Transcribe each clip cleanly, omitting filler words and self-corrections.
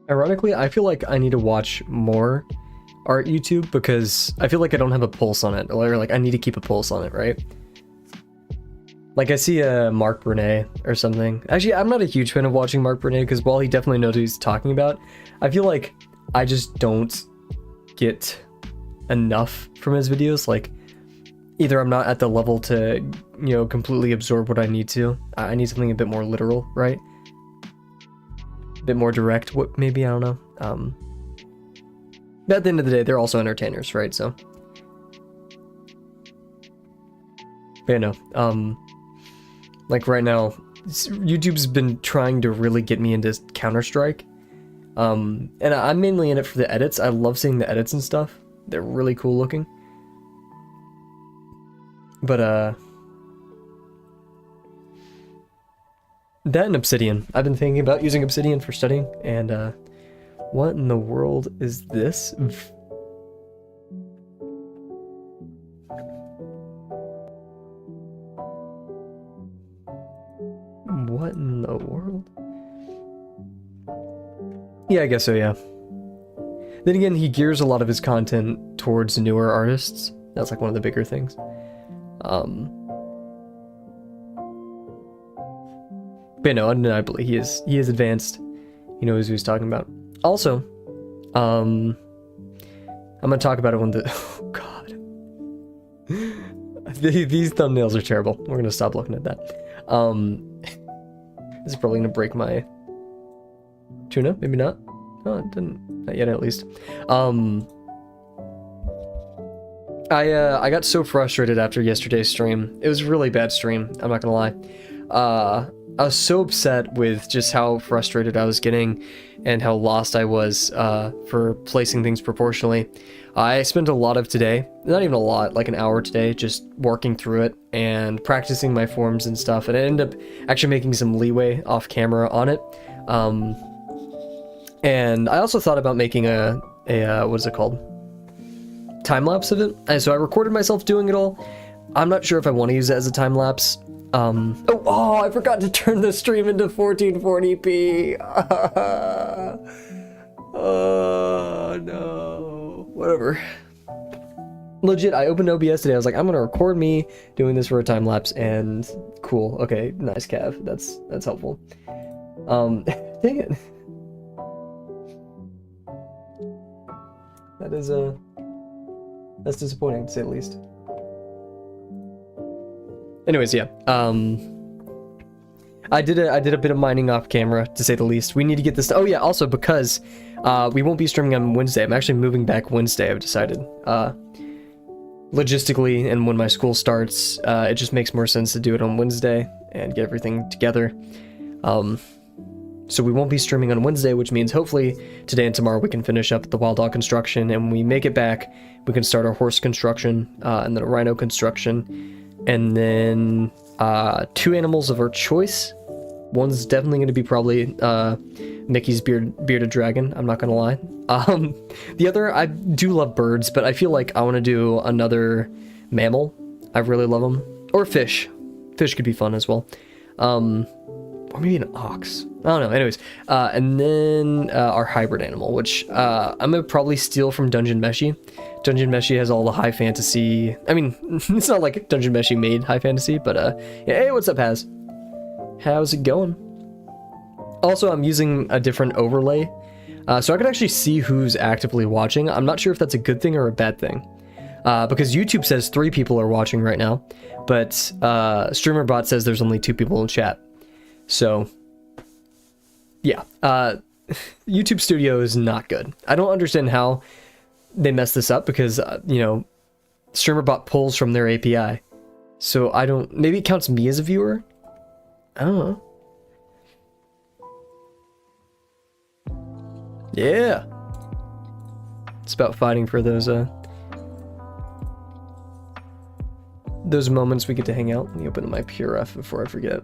Ironically, I feel like I need to watch more art YouTube because I feel like I don't have a pulse on it, or like I need to keep a pulse on it, right? Like I see a Mark Burnett or something. Actually, I'm not a huge fan of watching Mark Burnett because while he definitely knows what he's talking about, I feel like I just don't get enough from his videos. Like either I'm not at the level to, you know, completely absorb what I need to. I need something a bit more literal, right? A bit more direct, what maybe, I don't know. But at the end of the day, they're also entertainers, right? So, but yeah, no. Like right now, YouTube's been trying to really get me into Counter-Strike. And I'm mainly in it for the edits. I love seeing the edits and stuff. They're really cool looking. But, that and Obsidian. I've been thinking about using Obsidian for studying, and, what in the world is this? What in the world? Yeah, I guess so, yeah. Then again, he gears a lot of his content towards newer artists. That's like one of the bigger things. But no, undeniably, he is advanced. He knows who he's talking about. Also, I'm gonna talk about it when the oh god. These thumbnails are terrible. We're gonna stop looking at that. This is probably gonna break my tuna, maybe not. Oh, it didn't, not yet at least. I got so frustrated after yesterday's stream. It was a really bad stream, I'm not gonna lie. I was so upset with just how frustrated I was getting and how lost I was for placing things proportionally. I spent a lot of today, not even a lot, like an hour today, just working through it and practicing my forms and stuff, and I ended up actually making some leeway off camera on it. And I also thought about making a what is it called? Time-lapse of it. And so I recorded myself doing it all. I'm not sure if I want to use it as a time-lapse. Oh, I forgot to turn the stream into 1440p. Oh, no. Whatever. Legit, I opened OBS today. I was like, I'm gonna record me doing this for a time lapse, and cool. Okay, nice, Cav. That's helpful. Dang it. That is that's disappointing to say the least. Anyways, yeah. I did a bit of mining off camera, to say the least. We need to get this. Oh yeah, also because we won't be streaming on Wednesday. I'm actually moving back Wednesday, I've decided. Logistically, and when my school starts, it just makes more sense to do it on Wednesday and get everything together. So we won't be streaming on Wednesday, which means hopefully today and tomorrow we can finish up the wild dog construction, and when we make it back, we can start our horse construction, and then a rhino construction, and then 2 animals of our choice. One's definitely going to be probably Mickey's bearded dragon, I'm not going to lie. The other, I do love birds, but I feel like I want to do another mammal. I really love them. Or fish. Fish could be fun as well. Or maybe an ox. I don't know. Anyways, and then our hybrid animal, which I'm gonna probably steal from Dungeon Meshi. Dungeon Meshi has all the high fantasy. I mean, it's not like Dungeon Meshi made high fantasy, but yeah, hey, what's up, Haz? How's it going? Also, I'm using a different overlay, so I can actually see who's actively watching. I'm not sure if that's a good thing or a bad thing, because YouTube says 3 people are watching right now, but StreamerBot says there's only 2 people in chat. So, yeah, YouTube Studio is not good. I don't understand how they messed this up because, you know, StreamerBot pulls from their API. So I don't, maybe it counts me as a viewer? I don't know. Yeah. It's about fighting for those moments we get to hang out. Let me open my PureF before I forget.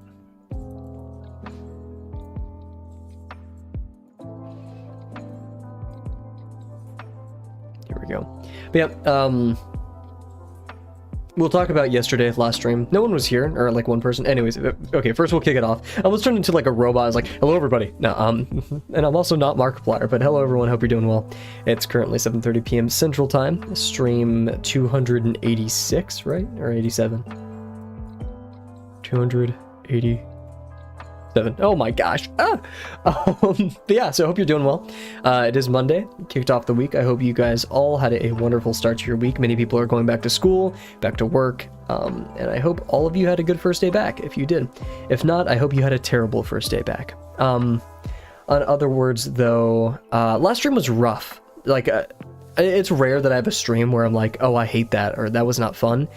Here we go. But yeah, we'll talk about yesterday's last stream. No one was here, or like one person. Anyways, okay, first we'll kick it off. I almost turned into like a robot. I was like, hello everybody. No, and I'm also not Markiplier, but hello everyone, hope you're doing well. It's currently 7:30 p.m. Central Time, stream 286, right? Or 87? 287. Oh my gosh. But yeah, so I hope you're doing well. It is Monday, kicked off the week. I hope you guys all had a wonderful start to your week. Many people are going back to school, back to work, and I hope all of you had a good first day back, if you did. If not, I hope you had a terrible first day back. On other words, though, last stream was rough. Like, it's rare that I have a stream where I'm like, oh, I hate that, or that was not fun.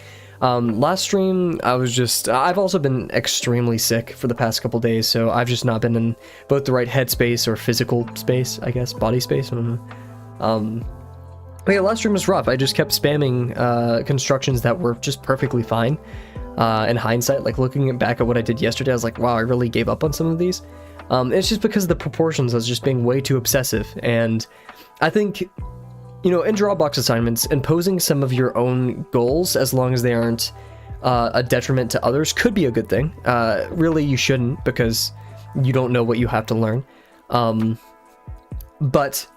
Last stream, I've also been extremely sick for the past couple days, so I've just not been in both the right headspace or physical space, I guess, body space, I don't know. But yeah, last stream was rough. I just kept spamming, constructions that were just perfectly fine. In hindsight, like looking back at what I did yesterday, I was like, wow, I really gave up on some of these. It's just because of the proportions, I was just being way too obsessive, and I think, you know, in Dropbox assignments, imposing some of your own goals, as long as they aren't a detriment to others, could be a good thing. Really, you shouldn't, because you don't know what you have to learn. But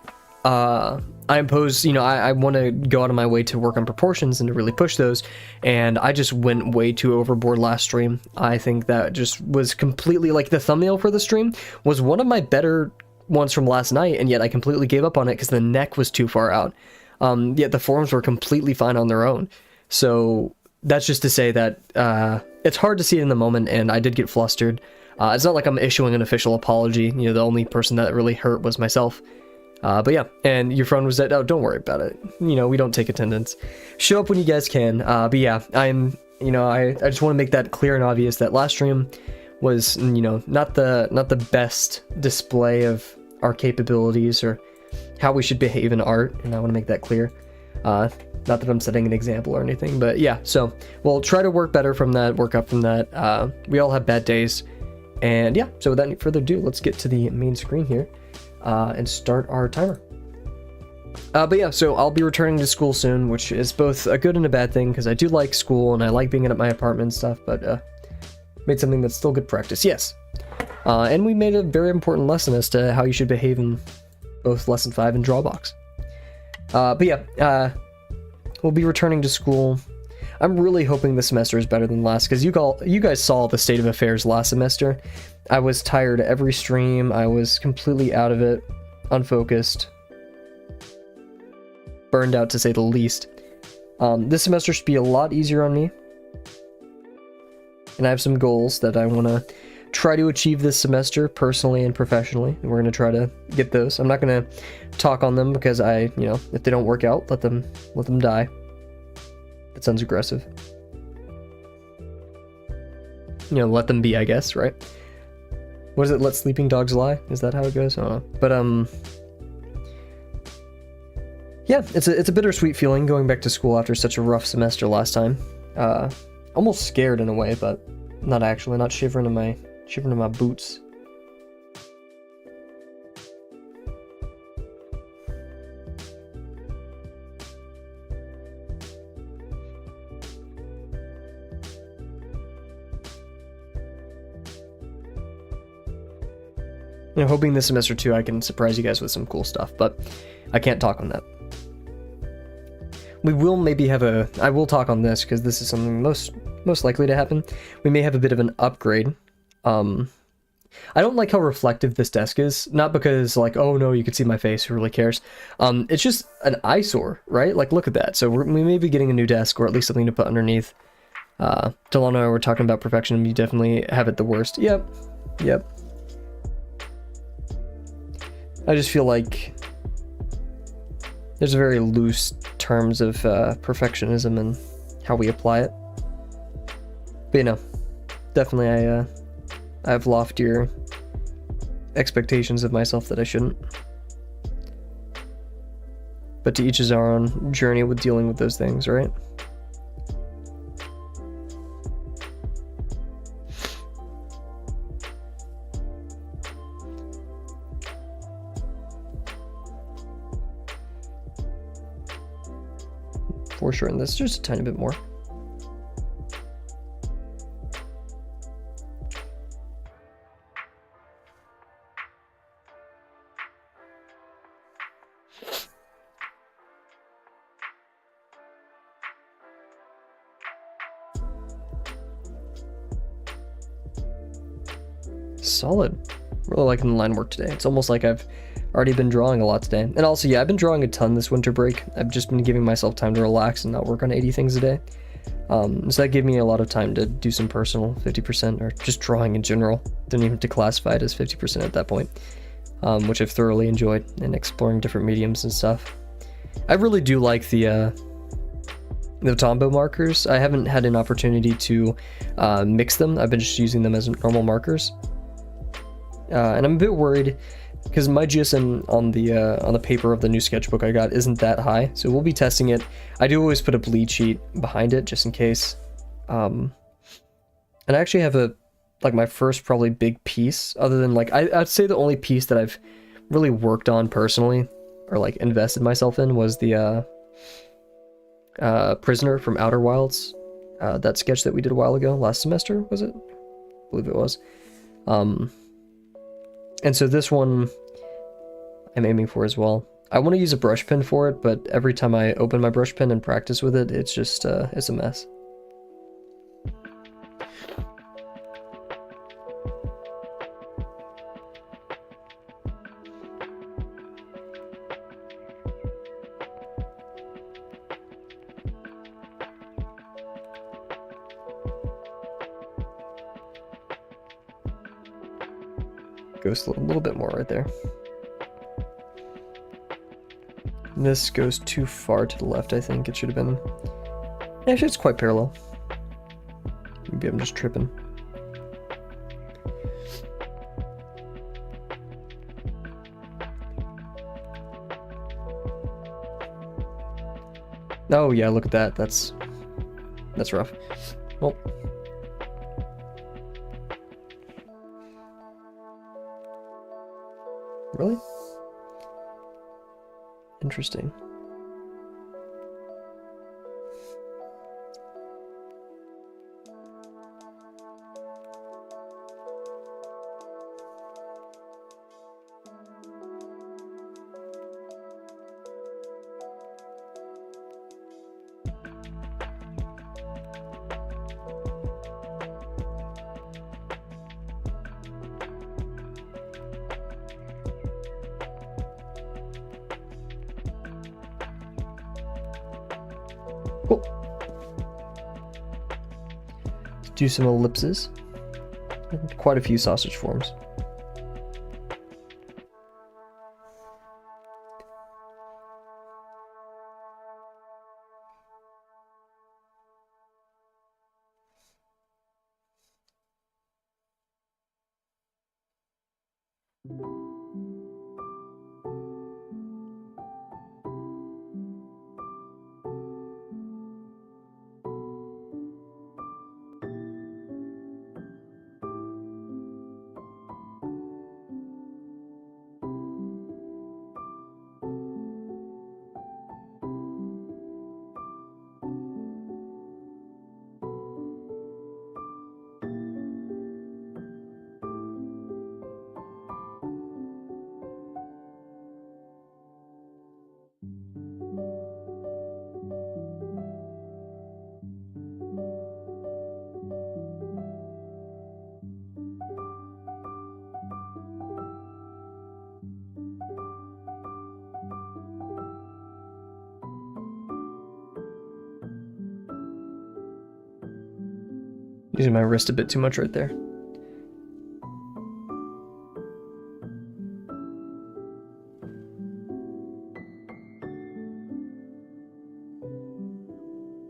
I impose, you know, I want to go out of my way to work on proportions and to really push those, and I just went way too overboard last stream. I think that just was completely, like, the thumbnail for the stream was one of my better ones from last night, and yet I completely gave up on it because the neck was too far out. Yet the forms were completely fine on their own. So that's just to say that it's hard to see it in the moment, and I did get flustered. It's not like I'm issuing an official apology. You know, the only person that really hurt was myself. But yeah, and your friend was that, oh, don't worry about it. You know, we don't take attendance. Show up when you guys can. But yeah, I just want to make that clear and obvious that last stream was, you know, not the best display of our capabilities or how we should behave in art, and I want to make that clear. Not that I'm setting an example or anything, but yeah, so we'll try to work better from that, work up from that. We all have bad days, and yeah, so without any further ado, let's get to the main screen here and start our timer. But yeah, so I'll be returning to school soon, which is both a good and a bad thing, because I do like school and I like being at my apartment and stuff, but made something that's still good practice, yes. And we made a very important lesson as to how you should behave in both Lesson 5 and Drawbox. But yeah, we'll be returning to school. I'm really hoping this semester is better than last, because you guys saw the state of affairs last semester. I was tired every stream. I was completely out of it, unfocused, burned out to say the least. This semester should be a lot easier on me, and I have some goals that I want to try to achieve this semester, personally and professionally, and we're going to try to get those. I'm not going to talk on them because you know, if they don't work out, let them die. That sounds aggressive. You know, let them be, I guess, right? What is it? Let sleeping dogs lie? Is that how it goes? I don't know. But yeah, it's a bittersweet feeling going back to school after such a rough semester last time. Almost scared in a way, but not actually. Not shivering in my boots. You know, hoping this semester too I can surprise you guys with some cool stuff, but I can't talk on that. We will maybe have I will talk on this because this is something most likely to happen. We may have a bit of an upgrade. I don't like how reflective this desk is, not because like, oh no, you can see my face, who really cares? It's just an eyesore, right? Like, look at that. So we may be getting a new desk, or at least something to put underneath. Delano and I were talking about perfection, and you definitely have it the worst. Yep. I just feel like there's very loose terms of perfectionism and how we apply it. But you know, definitely I have loftier expectations of myself that I shouldn't. But to each his own journey with dealing with those things, right? Foreshorten this just a tiny bit more. Solid. Really liking the line work today. It's almost like I've already been drawing a lot today. And also, yeah, I've been drawing a ton this winter break. I've just been giving myself time to relax and not work on 80 things a day. So that gave me a lot of time to do some personal 50% or just drawing in general. Didn't even have to classify it as 50% at that point, which I've thoroughly enjoyed, and exploring different mediums and stuff. I really do like the Tombow markers. I haven't had an opportunity to mix them. I've been just using them as normal markers. And I'm a bit worried because my GSM on the paper of the new sketchbook I got isn't that high, so we'll be testing it. I do always put a bleed sheet behind it just in case. And I actually have my first probably big piece, other than I'd say the only piece that I've really worked on personally or like invested myself in was the Prisoner from Outer Wilds, that sketch that we did a while ago, last semester, was it? I believe it was. And so this one I'm aiming for as well. I want to use a brush pen for it, but every time I open my brush pen and practice with it, it's just, it's a mess. Goes a little bit more right there. This goes too far to the left, I think. It should have been... Actually, it's quite parallel. Maybe I'm just tripping. Oh yeah, look at that. That's rough. Well... Really? Interesting. Cool. Let's do some ellipses. Quite a few sausage forms. Using my wrist a bit too much right there.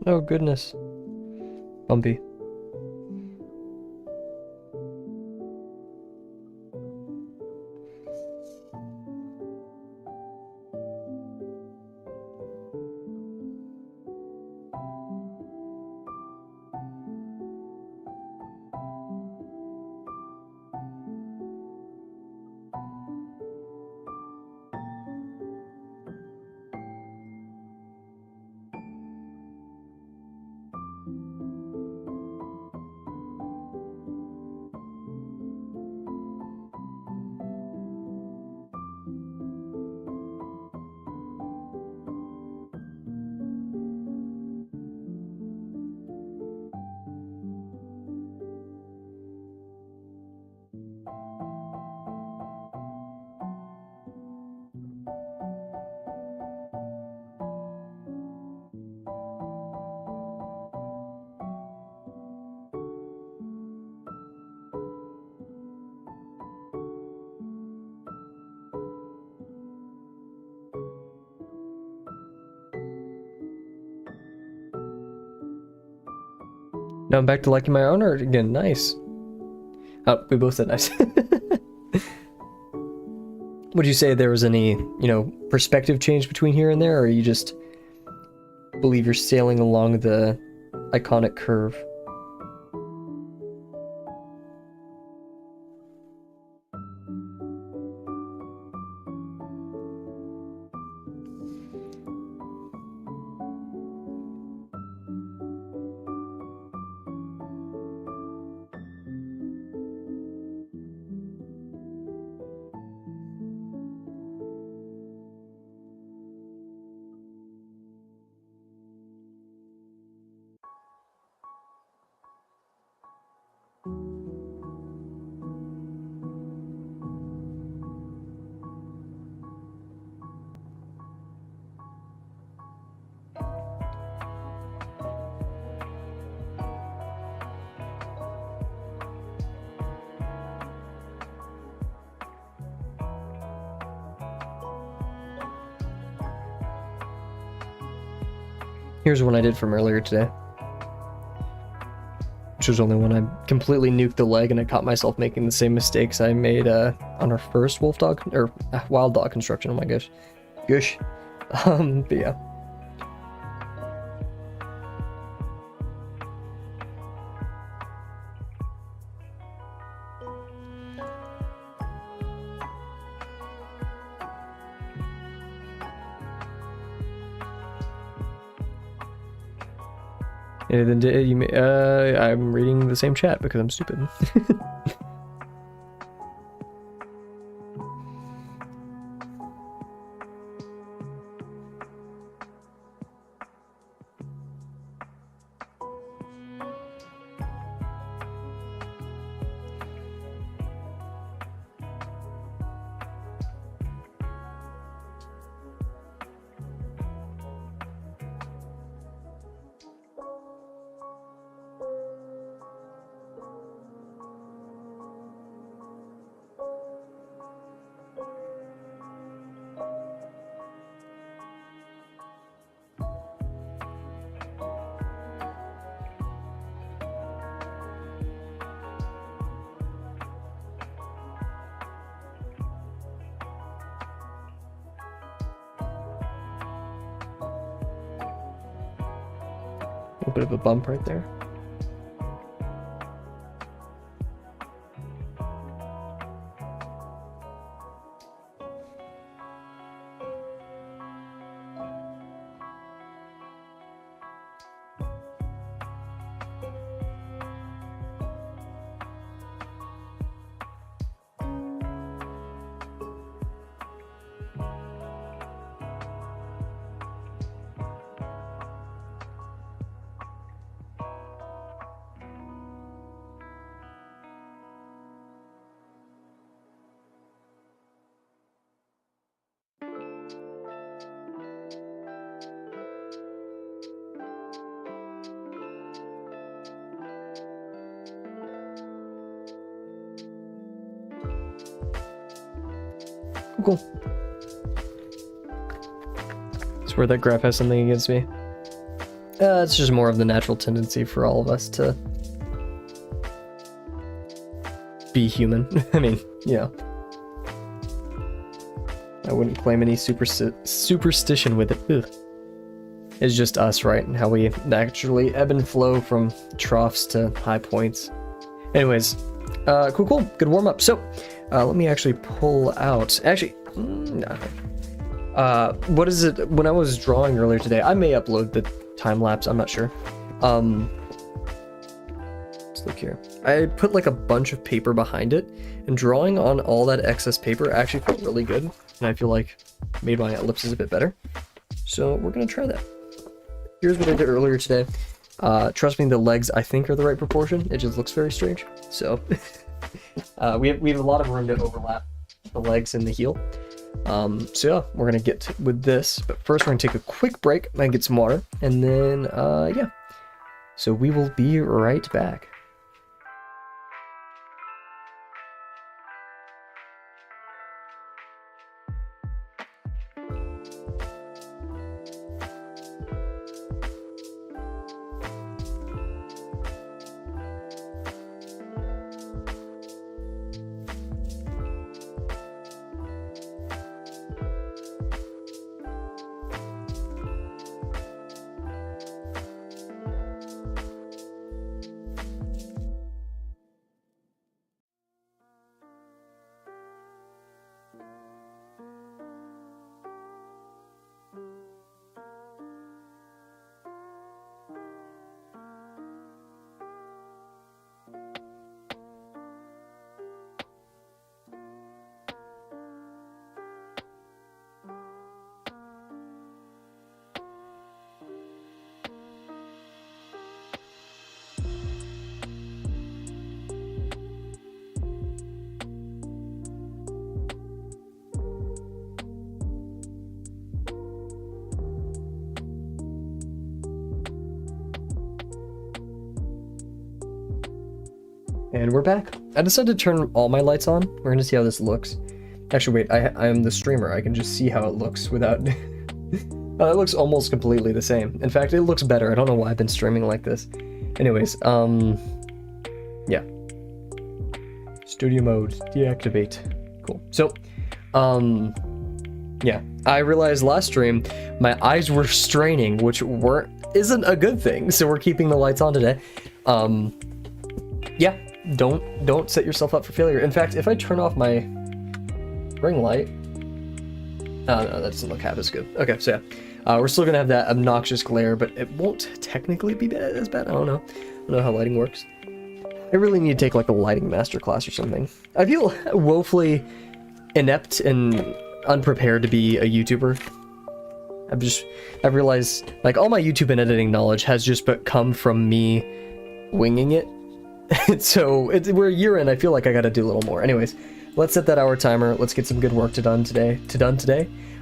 Oh goodness. Bumpy. Now I'm back to liking my own art again. Nice. Oh, we both said nice. Would you say there was any, you know, perspective change between here and there, or you just believe you're sailing along the iconic curve? Here's one I did from earlier today, which was only when I completely nuked the leg and I caught myself making the same mistakes I made on our first wolf dog or wild dog construction. Oh my gosh, gosh. But yeah. And then you may, I'm reading the same chat because I'm stupid. A bit of a bump right there. Cool. I swear that graph has something against me. It's just more of the natural tendency for all of us to be human. I mean, yeah. I wouldn't claim any superstition with it. Ugh. It's just us, right? And how we naturally ebb and flow from troughs to high points. Anyways, cool. Good warm up. So, let me actually pull out. Actually, what is it? When I was drawing earlier today, I may upload the time lapse. I'm not sure. Let's look here. I put like a bunch of paper behind it, and drawing on all that excess paper actually felt really good, and I feel like made my ellipses a bit better. So we're gonna try that. Here's what I did earlier today. Trust me, the legs I think are the right proportion. It just looks very strange. So we have a lot of room to overlap the legs and the heel. So yeah, we're gonna get with this, but first we're gonna take a quick break and get some water, and then yeah. So we will be right back. And we're back. I decided to turn all my lights on. We're gonna see how this looks. Actually, wait, I am the streamer. I can just see how it looks without... it looks almost completely the same. In fact, it looks better. I don't know why I've been streaming like this. Anyways, yeah. Studio mode, deactivate. Cool. So, yeah. I realized last stream, my eyes were straining, which isn't a good thing, so we're keeping the lights on today. Yeah, don't set yourself up for failure. In fact, if I turn off my ring light, no, that doesn't look half as good. Okay, so yeah, we're still gonna have that obnoxious glare, but it won't technically be as bad. I don't know how lighting works. I really need to take like a lighting masterclass or something. I feel woefully inept and unprepared to be a YouTuber. I've realized like all my YouTube and editing knowledge has just come from me winging it. So we're a year in, I feel like I gotta do a little more. Anyways, let's set that hour timer. Let's get some good work done today.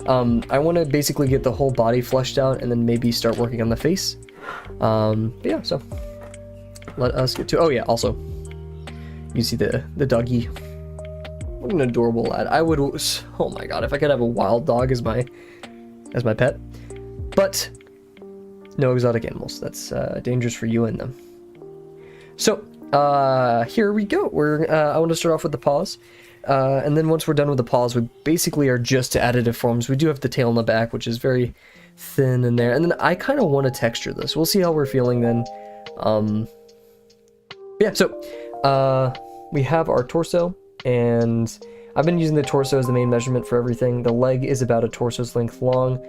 I want to basically get the whole body fleshed out and then maybe start working on the face. But yeah, so let us get to, oh yeah, also, you see the doggy. What an adorable lad. I would, oh my god, if I could have a wild dog as my pet. But no exotic animals. That's dangerous for you and them. So, here we go. I want to start off with the paws. And then once we're done with the paws, we basically are just additive forms. We do have the tail on the back, which is very thin in there. And then I kind of want to texture this. We'll see how we're feeling then. Yeah, so, we have our torso, and I've been using the torso as the main measurement for everything. The leg is about a torso's length long.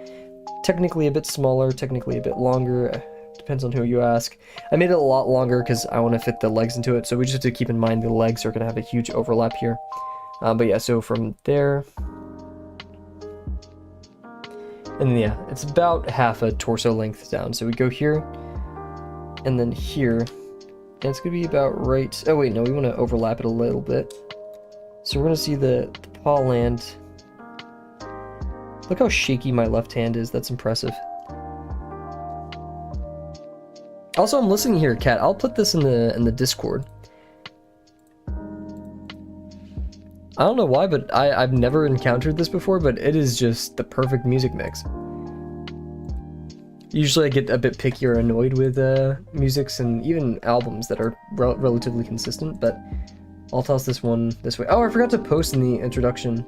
Technically a bit smaller, technically a bit longer. Depends on who you ask. I made it a lot longer because I want to fit the legs into it, so we just have to keep in mind the legs are going to have a huge overlap here. But yeah, so from there, and yeah, it's about half a torso length down. So we go here, and then here, and it's going to be about right, oh wait, no, we want to overlap it a little bit. So we're going to see the paw land. Look how shaky my left hand is, that's impressive. Also, I'm listening here, Kat. I'll put this in the Discord. I don't know why, but I've never encountered this before, but it is just the perfect music mix. Usually I get a bit picky or annoyed with musics and even albums that are relatively consistent, but I'll toss this one this way. Oh, I forgot to post in the introduction.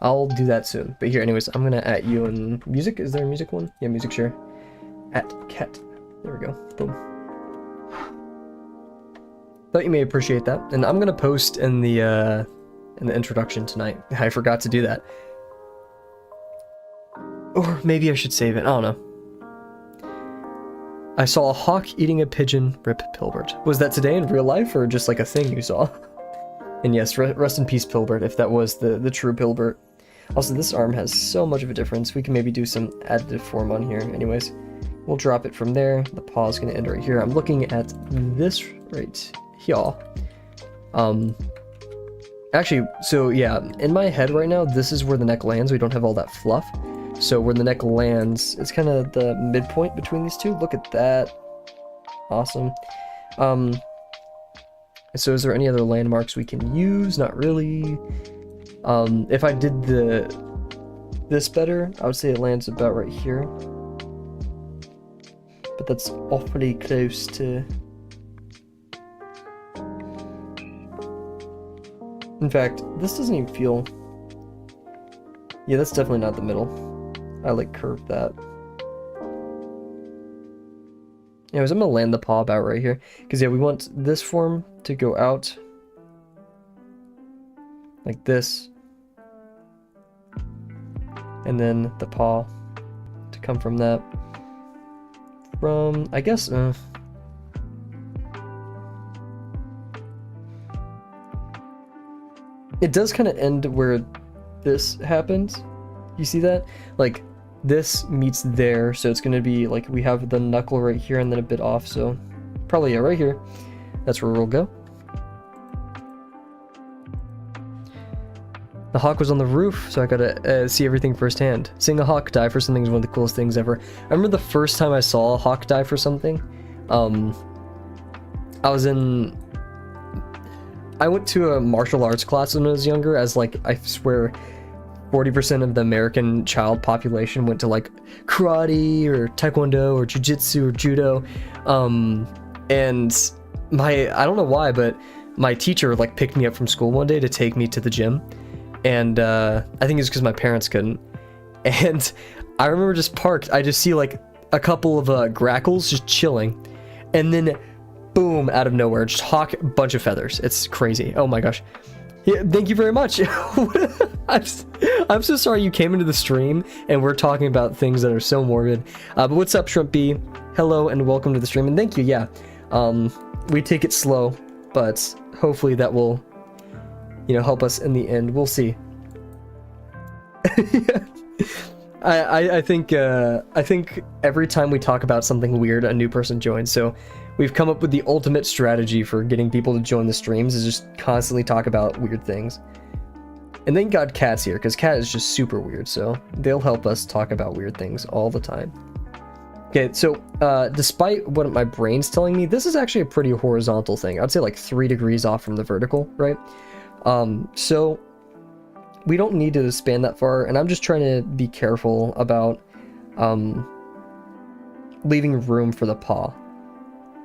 I'll do that soon. But here, anyways, I'm gonna at you in music. Is there a music one? Yeah, music share. At cat. There we go. Boom. Thought you may appreciate that. And I'm gonna post in the introduction tonight. I forgot to do that. Or maybe I should save it. I don't know. I saw a hawk eating a pigeon. Rip Pilbert. Was that today in real life or just like a thing you saw? And yes, rest in peace, Pilbert, if that was the true Pilbert. Also, this arm has so much of a difference. We can maybe do some additive form on here. Anyways, we'll drop it from there. The paw is going to end right here. I'm looking at this right here. Actually, so yeah, in my head right now, this is where the neck lands. We don't have all that fluff. So where the neck lands, it's kind of the midpoint between these two. Look at that. Awesome. So is there any other landmarks we can use? Not really. If I did this better, I would say it lands about right here. But that's awfully close to... In fact, this doesn't even feel... Yeah, that's definitely not the middle. I like curved that. Anyways, I'm gonna land the paw about right here. Because yeah, we want this form to go out. Like this. And then the paw to come from that. From, I guess, it does kind of end where this happens. You see that? Like, this meets there, so it's going to be like we have the knuckle right here and then a bit off, so probably yeah, right here. That's where we'll go. The hawk was on the roof, so I gotta see everything firsthand. Seeing a hawk die for something is one of the coolest things ever. I remember the first time I saw a hawk die for something, Um, I went to a martial arts class when I was younger, as like, I swear 40% of the American child population went to like karate or taekwondo or jiu-jitsu or judo. And I don't know why, but my teacher like picked me up from school one day to take me to the gym. And I think it's because my parents couldn't. And I remember just parked, I just see like a couple of grackles just chilling. And then boom, out of nowhere, just hawk a bunch of feathers. It's crazy. Oh my gosh. Yeah, thank you very much. I'm so sorry you came into the stream and we're talking about things that are so morbid. But what's up, Shrimp B? Hello and welcome to the stream, and thank you. Yeah, we take it slow, but hopefully that will, you know, help us in the end. We'll see. I think every time we talk about something weird, a new person joins. So we've come up with the ultimate strategy for getting people to join the streams, is just constantly talk about weird things. And thank God Cat's here, because Cat is just super weird, so they'll help us talk about weird things all the time. Okay, so despite what my brain's telling me, this is actually a pretty horizontal thing. I'd say like 3 degrees off from the vertical, right? So we don't need to span that far, and I'm just trying to be careful about leaving room for the paw.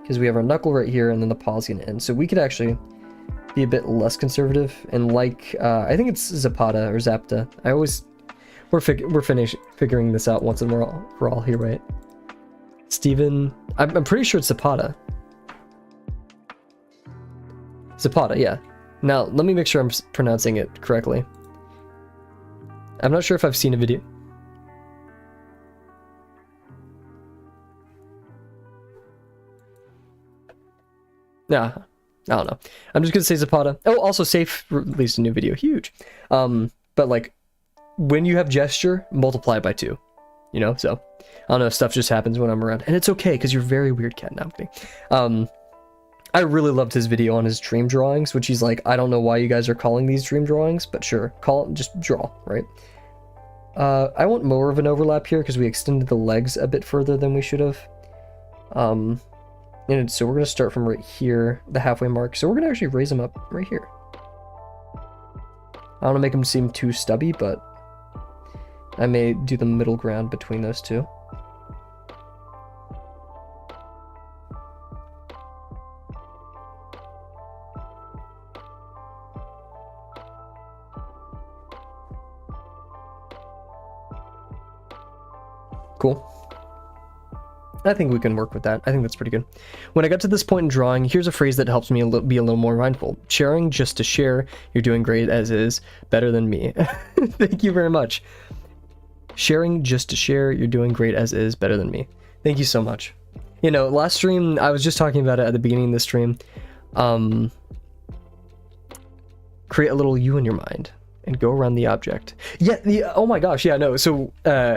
Because we have our knuckle right here, and then the paw's gonna end. So we could actually be a bit less conservative, and like, I think it's Zapata or Zapta. We're figuring this out once and we're all here, right? Steven, I'm pretty sure it's Zapata. Zapata, yeah. Now, let me make sure I'm pronouncing it correctly. I'm not sure if I've seen a video. Nah, I don't know. I'm just gonna say Zapata. Oh, also Safe released a new video. Huge. But like, when you have gesture, multiply it by 2. You know, so I don't know, stuff just happens when I'm around. And it's okay, because you're very weird, Cat. Now, I really loved his video on his dream drawings, which he's like, I don't know why you guys are calling these dream drawings, but sure, just draw, right? I want more of an overlap here, because we extended the legs a bit further than we should have. And so we're going to start from right here, the halfway mark. So we're going to actually raise them up right here. I don't want to make them seem too stubby, but I may do the middle ground between those two. Cool. I think we can work with that. I think that's pretty good. When I got to this point in drawing, here's a phrase that helps me be a little more mindful. Sharing just to share. You're doing great as is. Better than me. Thank you very much. Sharing just to share. You're doing great as is. Better than me. Thank you so much. You know, last stream, I was just talking about it at the beginning of the stream. Create a little you in your mind and go around the object. Yeah, oh my gosh, yeah, no. So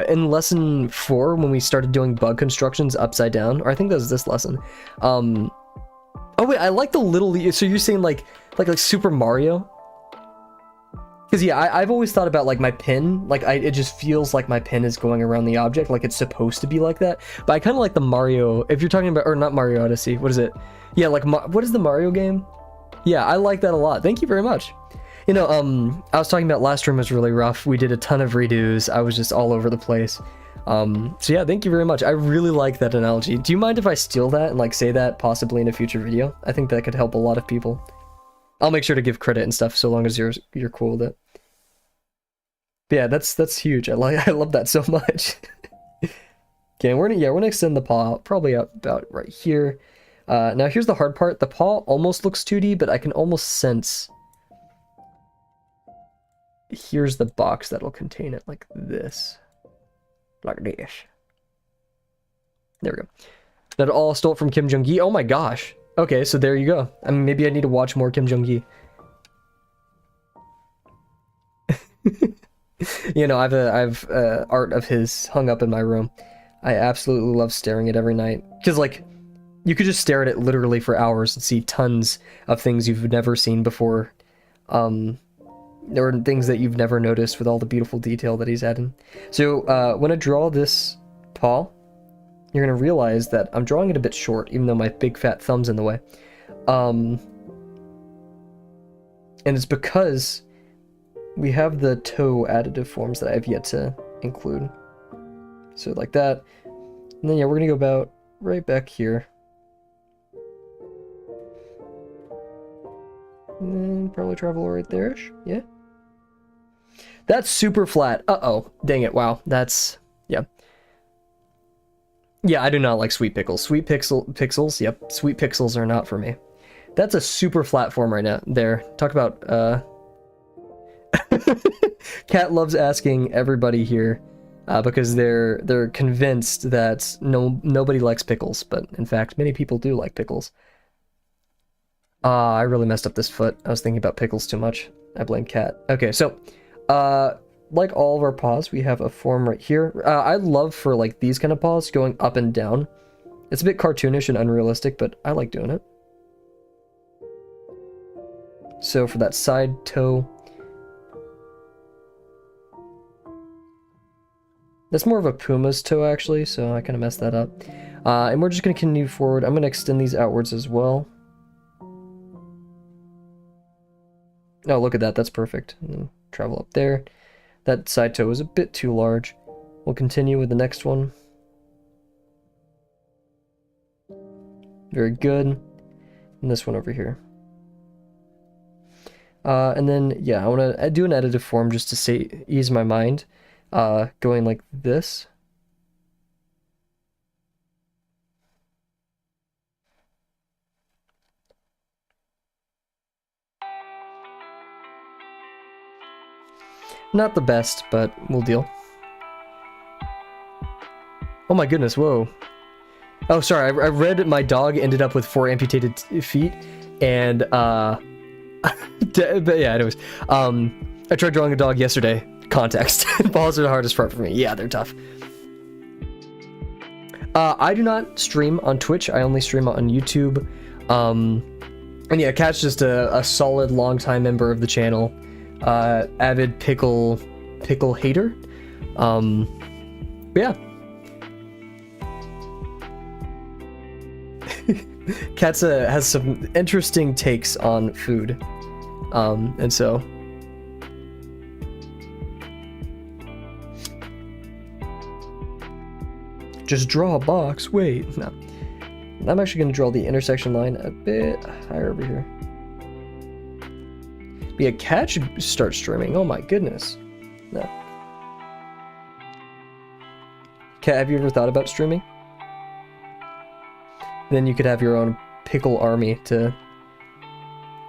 in lesson 4, when we started doing bug constructions upside down, or I think that was this lesson. Oh wait, I like the little, so you're saying like Super Mario? Because yeah, I've always thought about like my pin, like it just feels like my pin is going around the object, like it's supposed to be like that. But I kind of like the Mario, if you're talking about, or not Mario Odyssey, what is it? Yeah, like, what is the Mario game? Yeah, I like that a lot. Thank you very much. You know, I was talking about last stream was really rough. We did a ton of redos. I was just all over the place. So yeah, thank you very much. I really like that analogy. Do you mind if I steal that and like say that possibly in a future video? I think that could help a lot of people. I'll make sure to give credit and stuff so long as you're cool with it. But yeah, that's huge. I love that so much. Okay, we're gonna extend the paw probably out about right here. Now here's the hard part. The paw almost looks 2D, but I can almost sense. Here's the box that'll contain it, like this. Like this. There we go. That all stole it from Kim Jong-gi. Oh my gosh. Okay, so there you go. I mean, maybe I need to watch more Kim Jong-gi. You know, I've art of his hung up in my room. I absolutely love staring at it every night. Because, like, you could just stare at it literally for hours and see tons of things you've never seen before. There are things that you've never noticed with all the beautiful detail that he's adding. So when I draw this paw, you're going to realize that I'm drawing it a bit short, even though my big fat thumb's in the way. And it's because we have the toe additive forms that I have yet to include. So like that. And then yeah, we're going to go about right back here. And then probably travel right there-ish. Yeah. That's super flat. Uh-oh. Dang it. Wow. That's... yeah. Yeah, I do not like sweet pickles. Sweet pixels, yep. Sweet pixels are not for me. That's a super flat form right now. There. Talk about, Kat loves asking everybody here, because they're convinced that nobody likes pickles, but in fact, many people do like pickles. I really messed up this foot. I was thinking about pickles too much. I blame Kat. Okay, so, like all of our paws, we have a form right here. I love for like these kind of paws going up and down. It's a bit cartoonish and unrealistic, but I like doing it. So for that side toe, that's more of a puma's toe actually, so I kind of messed that up. And we're just going to continue forward. I'm going to extend these outwards as well. Oh, look at that. That's perfect. And then travel up there. That side toe is a bit too large. We'll continue with the next one. Very good. And this one over here. And then, yeah, I want to do an additive form just to ease my mind. Going like this. Not the best, but we'll deal. Oh my goodness, whoa. Oh, sorry, I read my dog ended up with 4 amputated feet, and, but yeah, anyways. I tried drawing a dog yesterday. Context. Balls are the hardest part for me. Yeah, they're tough. I do not stream on Twitch. I only stream on YouTube. And yeah, Kat's just a solid, long-time member of the channel. Avid pickle hater. Yeah. Kat's has some interesting takes on food. And so... just draw a box. Wait, no. I'm actually going to draw the intersection line a bit higher over here. But yeah, Kat should start streaming. Oh my goodness. No. Kat, have you ever thought about streaming? Then you could have your own pickle army to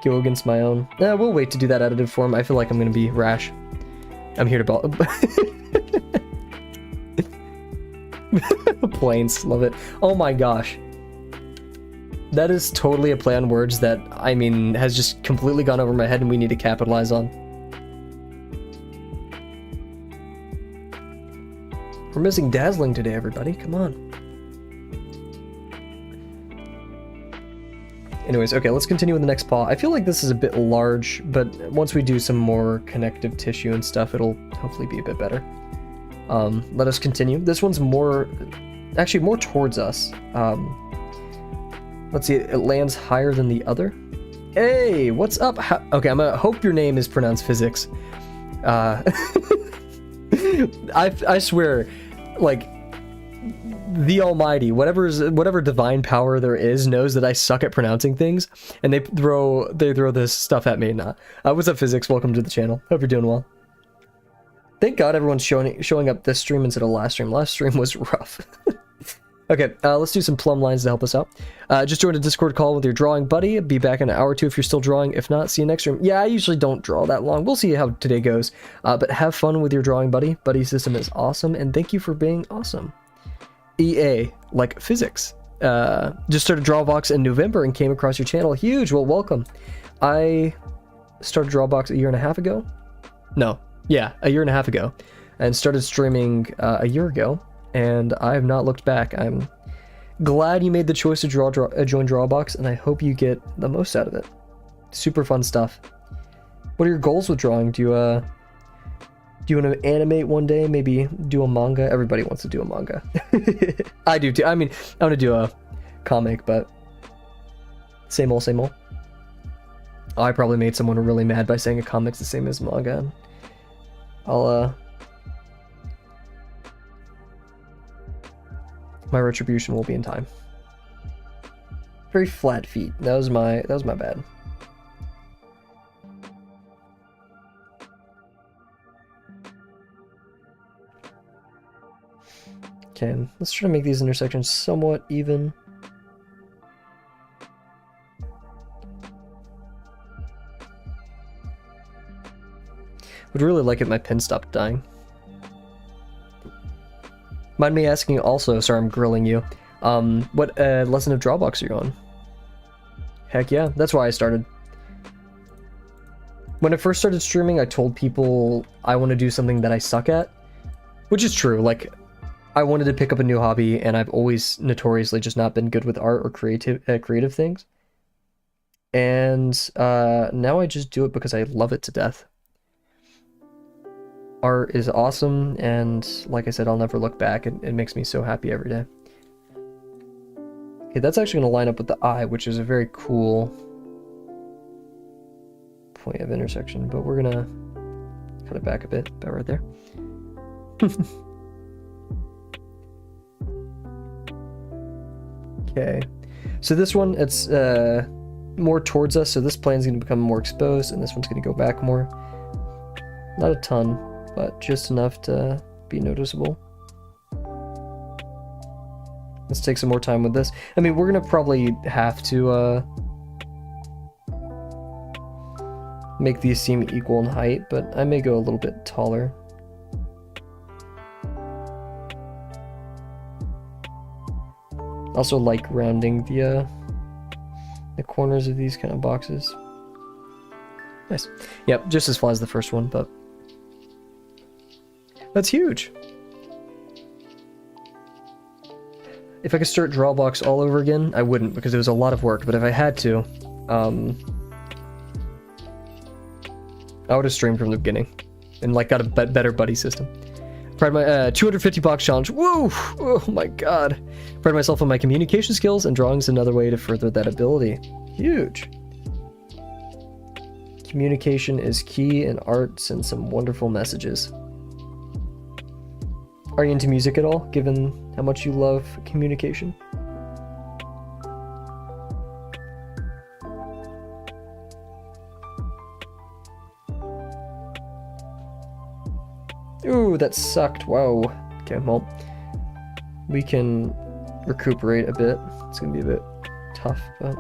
go against my own. We'll wait to do that additive form. I feel like I'm going to be rash. I'm here to ball. Planes, love it. Oh my gosh. That is totally a play on words that, I mean, has just completely gone over my head and we need to capitalize on. We're missing dazzling today, everybody. Come on. Anyways, okay, let's continue with the next paw. I feel like this is a bit large, but once we do some more connective tissue and stuff, it'll hopefully be a bit better. Let us continue. This one's more, actually more towards us. Let's see, it lands higher than the other. Hey, what's up? Okay, I'm gonna hope your name is pronounced Physics. I swear, like, the Almighty, whatever divine power there is, knows that I suck at pronouncing things, and they throw this stuff at me. Nah. What's up, Physics? Welcome to the channel. Hope you're doing well. Thank God everyone's showing up this stream instead of last stream. Last stream was rough. Okay, let's do some plumb lines to help us out. Just joined a Discord call with your drawing buddy. Be back in an hour or two if you're still drawing. If not, see you next stream. Yeah, I usually don't draw that long. We'll see how today goes. But have fun with your drawing buddy. Buddy system is awesome, and thank you for being awesome. EA, like Physics. Just started Drawbox in November and came across your channel. Huge, well, welcome. I started Drawbox a year and a half ago. No. Yeah, a year and a half ago, and started streaming a year ago, and I have not looked back. I'm glad you made the choice to join Drawbox, and I hope you get the most out of it. Super fun stuff. What are your goals with drawing? Do Do you want to animate one day? Maybe do a manga? Everybody wants to do a manga. I do too. I mean, I want to do a comic, but same old, same old. Oh, I probably made someone really mad by saying a comic's the same as manga. My retribution will be in time. Very flat feet. That was my bad. Okay, let's try to make these intersections somewhat even. Would really like it my pen stopped dying. Mind me asking also, sorry I'm grilling you, what lesson of Drawbox are you on? Heck yeah, that's why I started. When I first started streaming, I told people I want to do something that I suck at, which is true. Like, I wanted to pick up a new hobby, and I've always notoriously just not been good with art or creative things. And now I just do it because I love it to death. Art is awesome, and like I said, I'll never look back. It makes me so happy every day. Okay, that's actually going to line up with the eye, which is a very cool point of intersection, but we're going to cut it back a bit, about right there. Okay, so this one, it's more towards us, so this plane's going to become more exposed, and this one's going to go back more. Not a ton, but just enough to be noticeable. Let's take some more time with this. I mean, we're gonna probably have to make these seem equal in height, but I may go a little bit taller. Also like rounding the corners of these kind of boxes. Nice. Yep, just as flat as the first one, but that's huge. If I could start Drawbox all over again, I wouldn't, because it was a lot of work, but if I had to, I would have streamed from the beginning and like got a better buddy system. Pride my 250 box challenge. Woo! Oh my god. Pride myself on my communication skills, and drawing's another way to further that ability. Huge. Communication is key, and art sends some wonderful messages. Are you into music at all, given how much you love communication? Ooh, that sucked. Wow. Okay, well, we can recuperate a bit. It's gonna be a bit tough, but...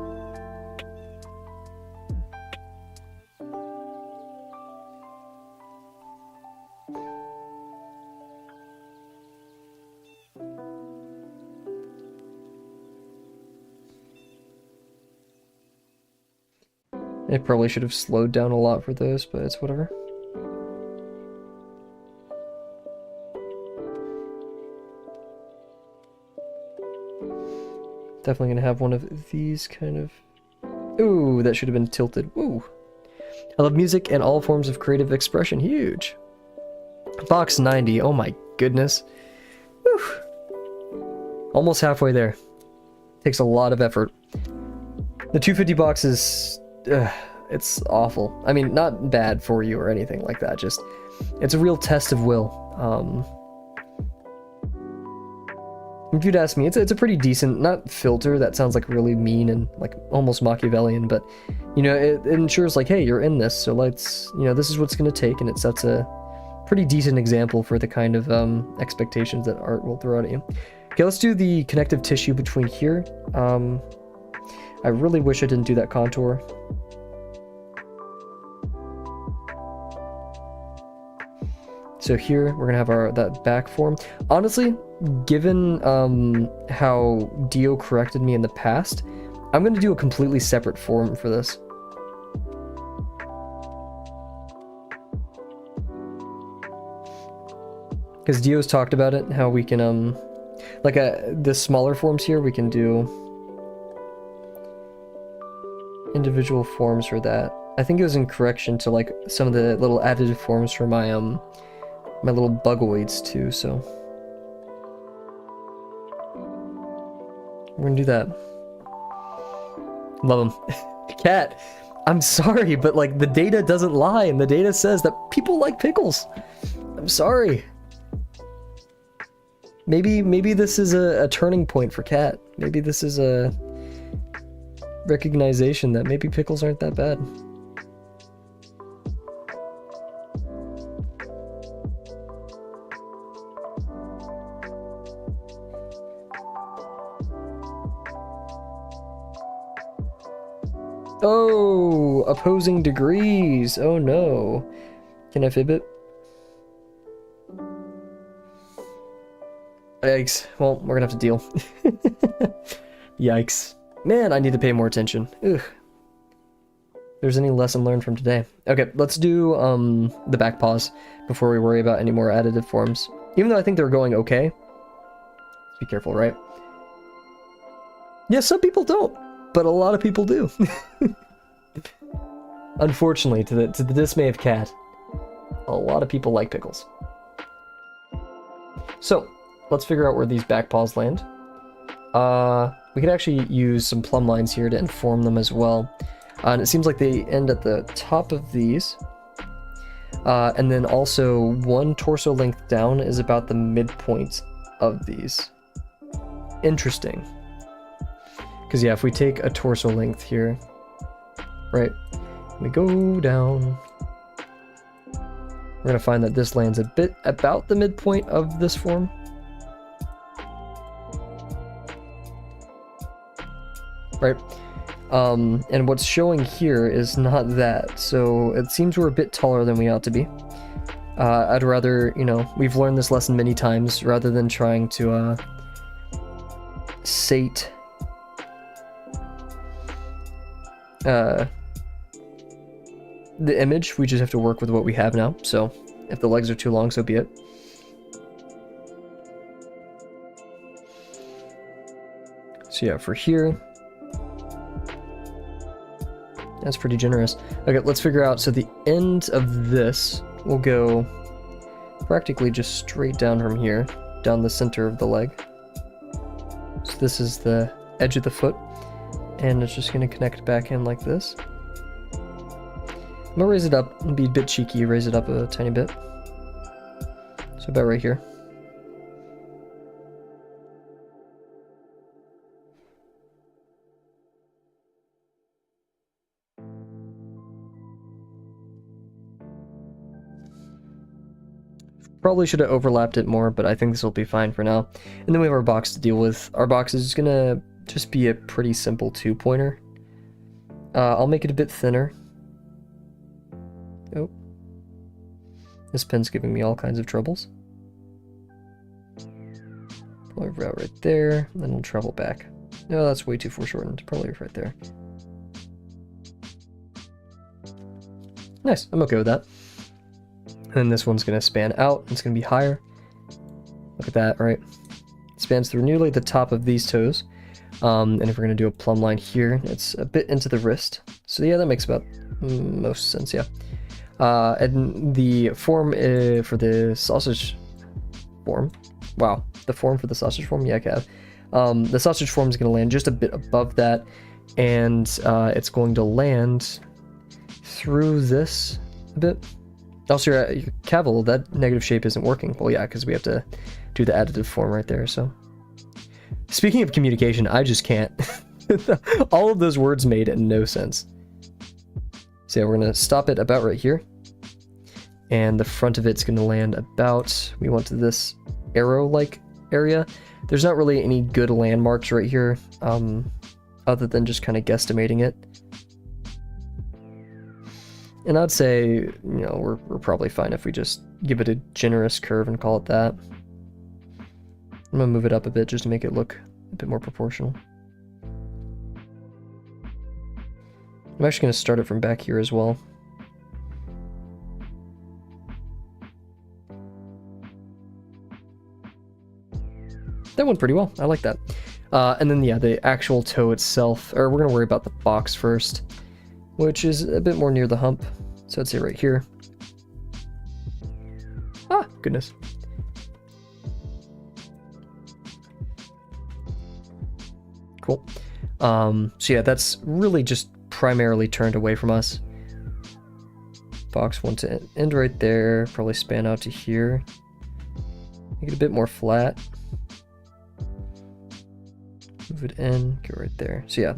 I probably should have slowed down a lot for those, but it's whatever. Definitely gonna have one of these kind of... Ooh, that should have been tilted. Woo! I love music and all forms of creative expression. Huge! Box 90. Oh my goodness. Woo! Almost halfway there. Takes a lot of effort. The 250 box is... it's awful. I mean, not bad for you or anything like that, just... It's a real test of will. If you'd ask me, it's a pretty decent, not filter, that sounds like really mean and like almost Machiavellian, but you know, it ensures like, hey, you're in this, so let's, you know, this is what's going to take, and it sets a pretty decent example for the kind of expectations that art will throw at you. Okay, let's do the connective tissue between here. I really wish I didn't do that contour. So here, we're going to have that back form. Honestly, given how Dio corrected me in the past, I'm going to do a completely separate form for this. Because Dio's talked about it, how we can, like the smaller forms here, we can do individual forms for that. I think it was in correction to like some of the little additive forms for my my little bugoids too, so we're gonna do that. Love them. Cat, I'm sorry, but like the data doesn't lie, and the data says that people like pickles. I'm sorry. Maybe this is a turning point for Cat. Maybe this is a recognition that maybe pickles aren't that bad. Oh, opposing degrees. Oh no. Can I fib it? Yikes. Well, we're gonna have to deal. Yikes. Man, I need to pay more attention. Ugh. If there's any lesson learned from today. Okay, let's do the back pause before we worry about any more additive forms. Even though I think they're going okay. Let's be careful, right? Yeah, some people don't, but a lot of people do. Unfortunately, to the dismay of Cat, a lot of people like pickles. So, let's figure out where these back paws land. We could actually use some plumb lines here to inform them as well. And it seems like they end at the top of these. And then also one torso length down is about the midpoint of these. Interesting. Because yeah, if we take a torso length here, right, we go down, we're gonna find that this lands a bit about the midpoint of this form. Right, and what's showing here is not that, so it seems we're a bit taller than we ought to be. I'd rather, you know, we've learned this lesson many times, rather than trying to sate the image. We just have to work with what we have now, so if the legs are too long, so be it. So yeah, for here, that's pretty generous. Okay, let's figure out, so the end of this will go practically just straight down from here, down the center of the leg. So this is the edge of the foot, and it's just gonna connect back in like this. I'm gonna raise it up and be a bit cheeky, raise it up a tiny bit. So about right here. Probably should have overlapped it more, but I think this will be fine for now. And then we have our box to deal with. Our box is gonna just be a pretty simple 2-pointer. I'll make it a bit thinner. Oh. This pen's giving me all kinds of troubles. Probably route right there, then we'll travel back. No, that's way too foreshortened. Probably right there. Nice, I'm okay with that. And then this one's going to span out. It's going to be higher. Look at that, right? It spans through nearly the top of these toes. And if we're going to do a plumb line here, it's a bit into the wrist. So yeah, that makes about most sense, yeah. And the form for the sausage form. Wow, the form for the sausage form? Yeah, Cav. The sausage form is going to land just a bit above that. And it's going to land through this a bit. Also, your Kavel, that negative shape isn't working. Well, yeah, because we have to do the additive form right there, so. Speaking of communication, I just can't. All of those words made no sense. So yeah, we're going to stop it about right here. And the front of it's going to land about, we want to this arrow-like area. There's not really any good landmarks right here, other than just kind of guesstimating it. And I'd say, you know, we're probably fine if we just give it a generous curve and call it that. I'm gonna move it up a bit just to make it look a bit more proportional. I'm actually gonna start it from back here as well. That went pretty well, I like that. And then yeah, the actual toe itself, or we're gonna worry about the box first, which is a bit more near the hump. So I'd say right here. Ah, goodness. Cool. So yeah, that's really just primarily turned away from us. Box 1 to end right there, probably span out to here. Make it a bit more flat. Move it in, go right there. So yeah.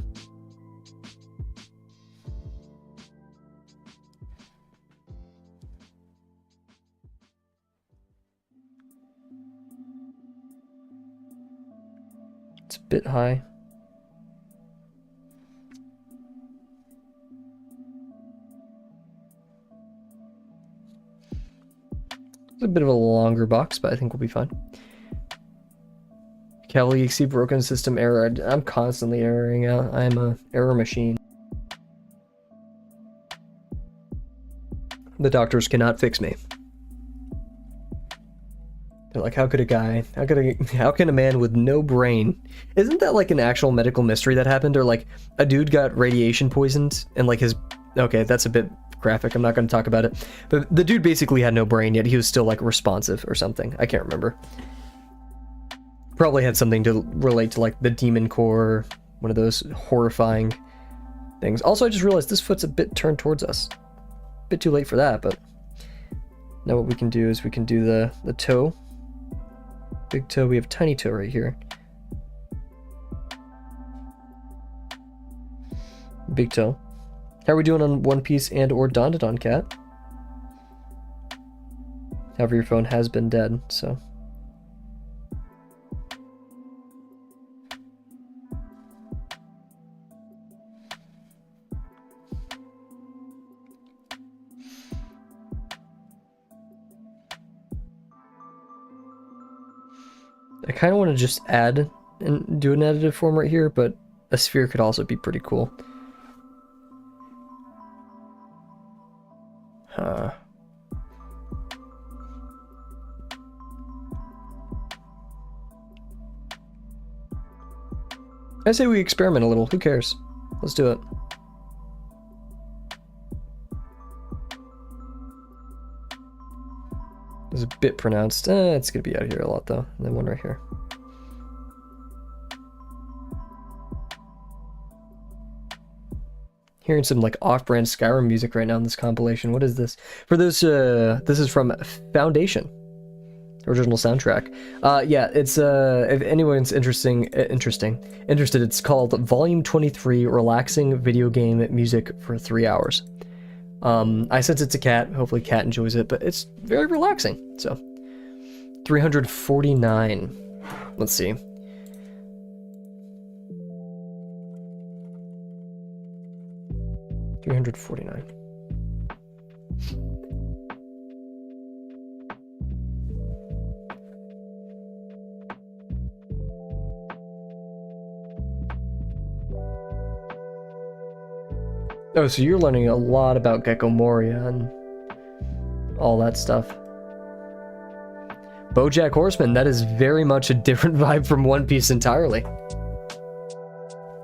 It's a bit high. It's a bit of a longer box, but I think we'll be fine. Kavel, you see broken system error. I'm constantly erroring out. I'm a error machine. The doctors cannot fix me. They're like, how can a man with no brain? Isn't that like an actual medical mystery that happened? Or like a dude got radiation poisoned and like his, okay, that's a bit graphic. I'm not going to talk about it. But the dude basically had no brain, yet he was still like responsive or something. I can't remember. Probably had something to relate to like the demon core, one of those horrifying things. Also, I just realized this foot's a bit turned towards us. A bit too late for that, but now what we can do is we can do the toe. Big toe, we have tiny toe right here. Big toe. How are we doing on One Piece and or Dandadan Cat? However, your phone has been dead, so. I kind of want to just add and do an additive form right here, but a sphere could also be pretty cool. Huh. I say we experiment a little. Who cares? Let's do it. It's a bit pronounced. It's gonna be out here a lot though. And then one right here. Hearing some like off-brand Skyrim music right now in this compilation. What is this? For those, this is from Foundation, original soundtrack. Yeah, it's if anyone's interested, it's called Volume 23: Relaxing Video Game Music for 3 hours. I sent it to Kat. Hopefully Kat enjoys it, but it's very relaxing. So 349. Let's see. $349. Oh, so you're learning a lot about Gecko Moria and all that stuff. BoJack Horseman, that is very much a different vibe from One Piece entirely.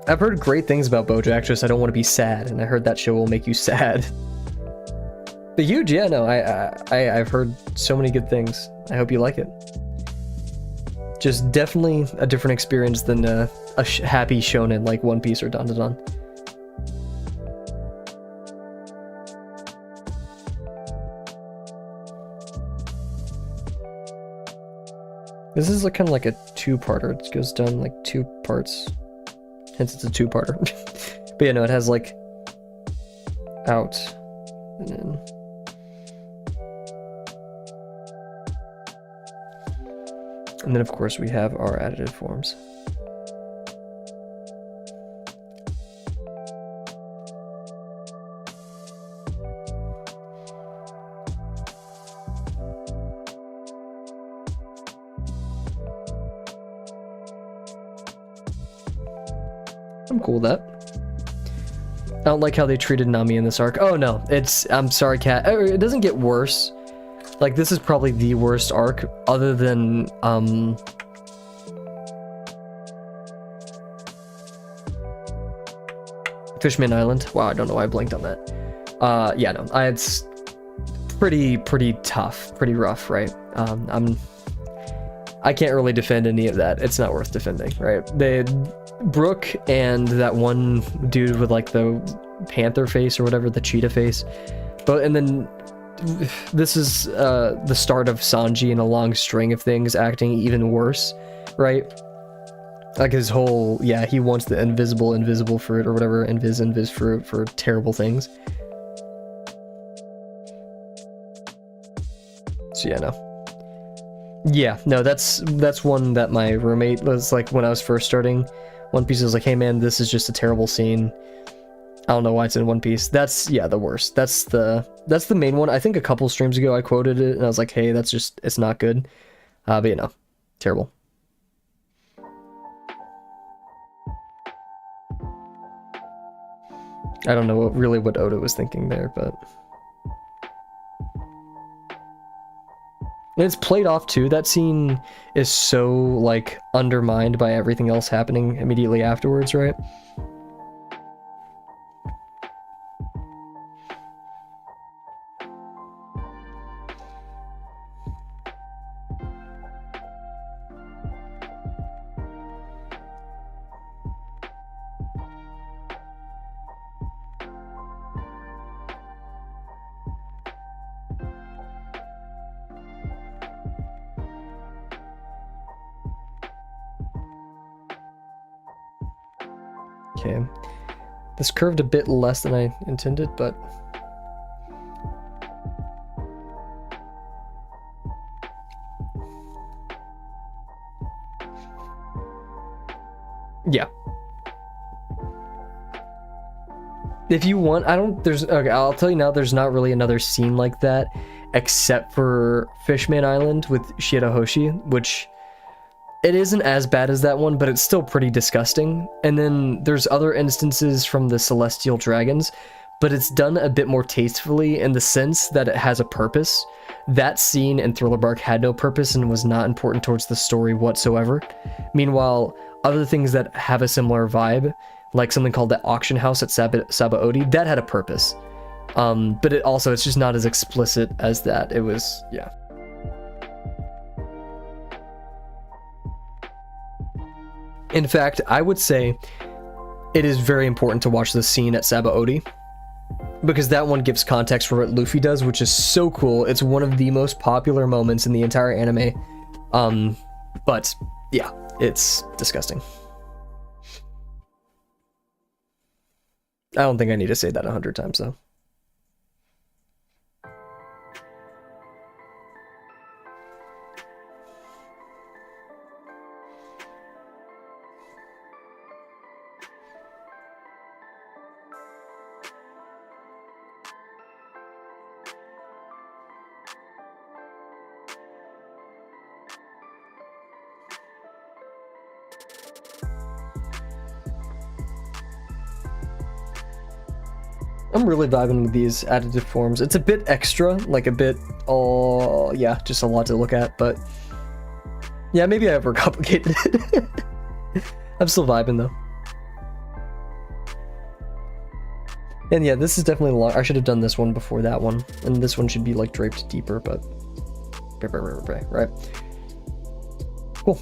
I've heard great things about BoJack, just I don't want to be sad, and I heard that show will make you sad. But huge, yeah, no, I've heard so many good things. I hope you like it. Just definitely a different experience than a happy shonen like One Piece or Dandadan. This is like kind of like a two-parter. It goes down like 2 parts. Hence it's a two-parter. But yeah, no, it has like out and then of course we have our additive forms. I'm cool with that. I don't like how they treated Nami in this arc. Oh no, I'm sorry, Kat. It doesn't get worse. Like, this is probably the worst arc, other than, Fishman Island. Wow, I don't know why I blinked on that. Yeah, no, it's pretty tough, pretty rough, right? I can't really defend any of that. It's not worth defending, right? Brooke and that one dude with like the panther face or whatever, the cheetah face, and then this is the start of Sanji in a long string of things acting even worse, right? Like his whole, yeah, he wants the invisible fruit or whatever, invis fruit for terrible things. So yeah, no. Yeah, no, that's one that my roommate was like, when I was first starting One Piece, was like, hey man, this is just a terrible scene. I don't know why it's in One Piece. That's, yeah, the worst. That's the main one. I think a couple streams ago I quoted it and I was like, hey, that's just, it's not good. But you know, terrible. I don't know what Oda was thinking there, but and it's played off too. That scene is so like undermined by everything else happening immediately afterwards, right? Okay, this curved a bit less than I intended, but yeah. If you want, okay, I'll tell you now, there's not really another scene like that except for Fishman Island with Shirahoshi, which it isn't as bad as that one, but it's still pretty disgusting. And then there's other instances from the Celestial Dragons, but it's done a bit more tastefully in the sense that it has a purpose. That scene in Thriller Bark had no purpose and was not important towards the story whatsoever. Meanwhile, other things that have a similar vibe, like something called the Auction House at Sabaody, that had a purpose. But it's just not as explicit as that. It was, yeah. In fact, I would say it is very important to watch the scene at Sabaody, because that one gives context for what Luffy does, which is so cool. It's one of the most popular moments in the entire anime. But yeah, it's disgusting. I don't think I need to say that 100 times though. I'm really vibing with these additive forms. It's a bit extra, like a bit, oh yeah, just a lot to look at, but yeah, maybe I overcomplicated it. I'm still vibing though. And yeah, this is definitely long. I should have done this one before that one, and this one should be like draped deeper, but right. Cool.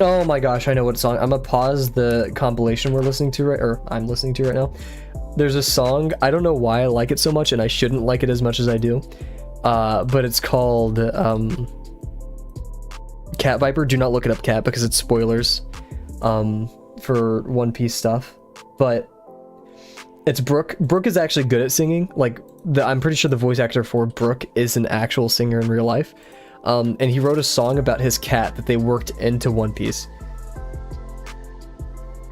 Oh my gosh, I know what song. I'm gonna pause the compilation we're listening to I'm listening to right now. There's a song, I don't know why I like it so much, and I shouldn't like it as much as I do, but it's called Cat Viper. Do not look it up, Cat, because it's spoilers for One Piece stuff. But it's Brooke. Brooke is actually good at singing. Like, I'm pretty sure the voice actor for Brooke is an actual singer in real life. And he wrote a song about his cat that they worked into One Piece.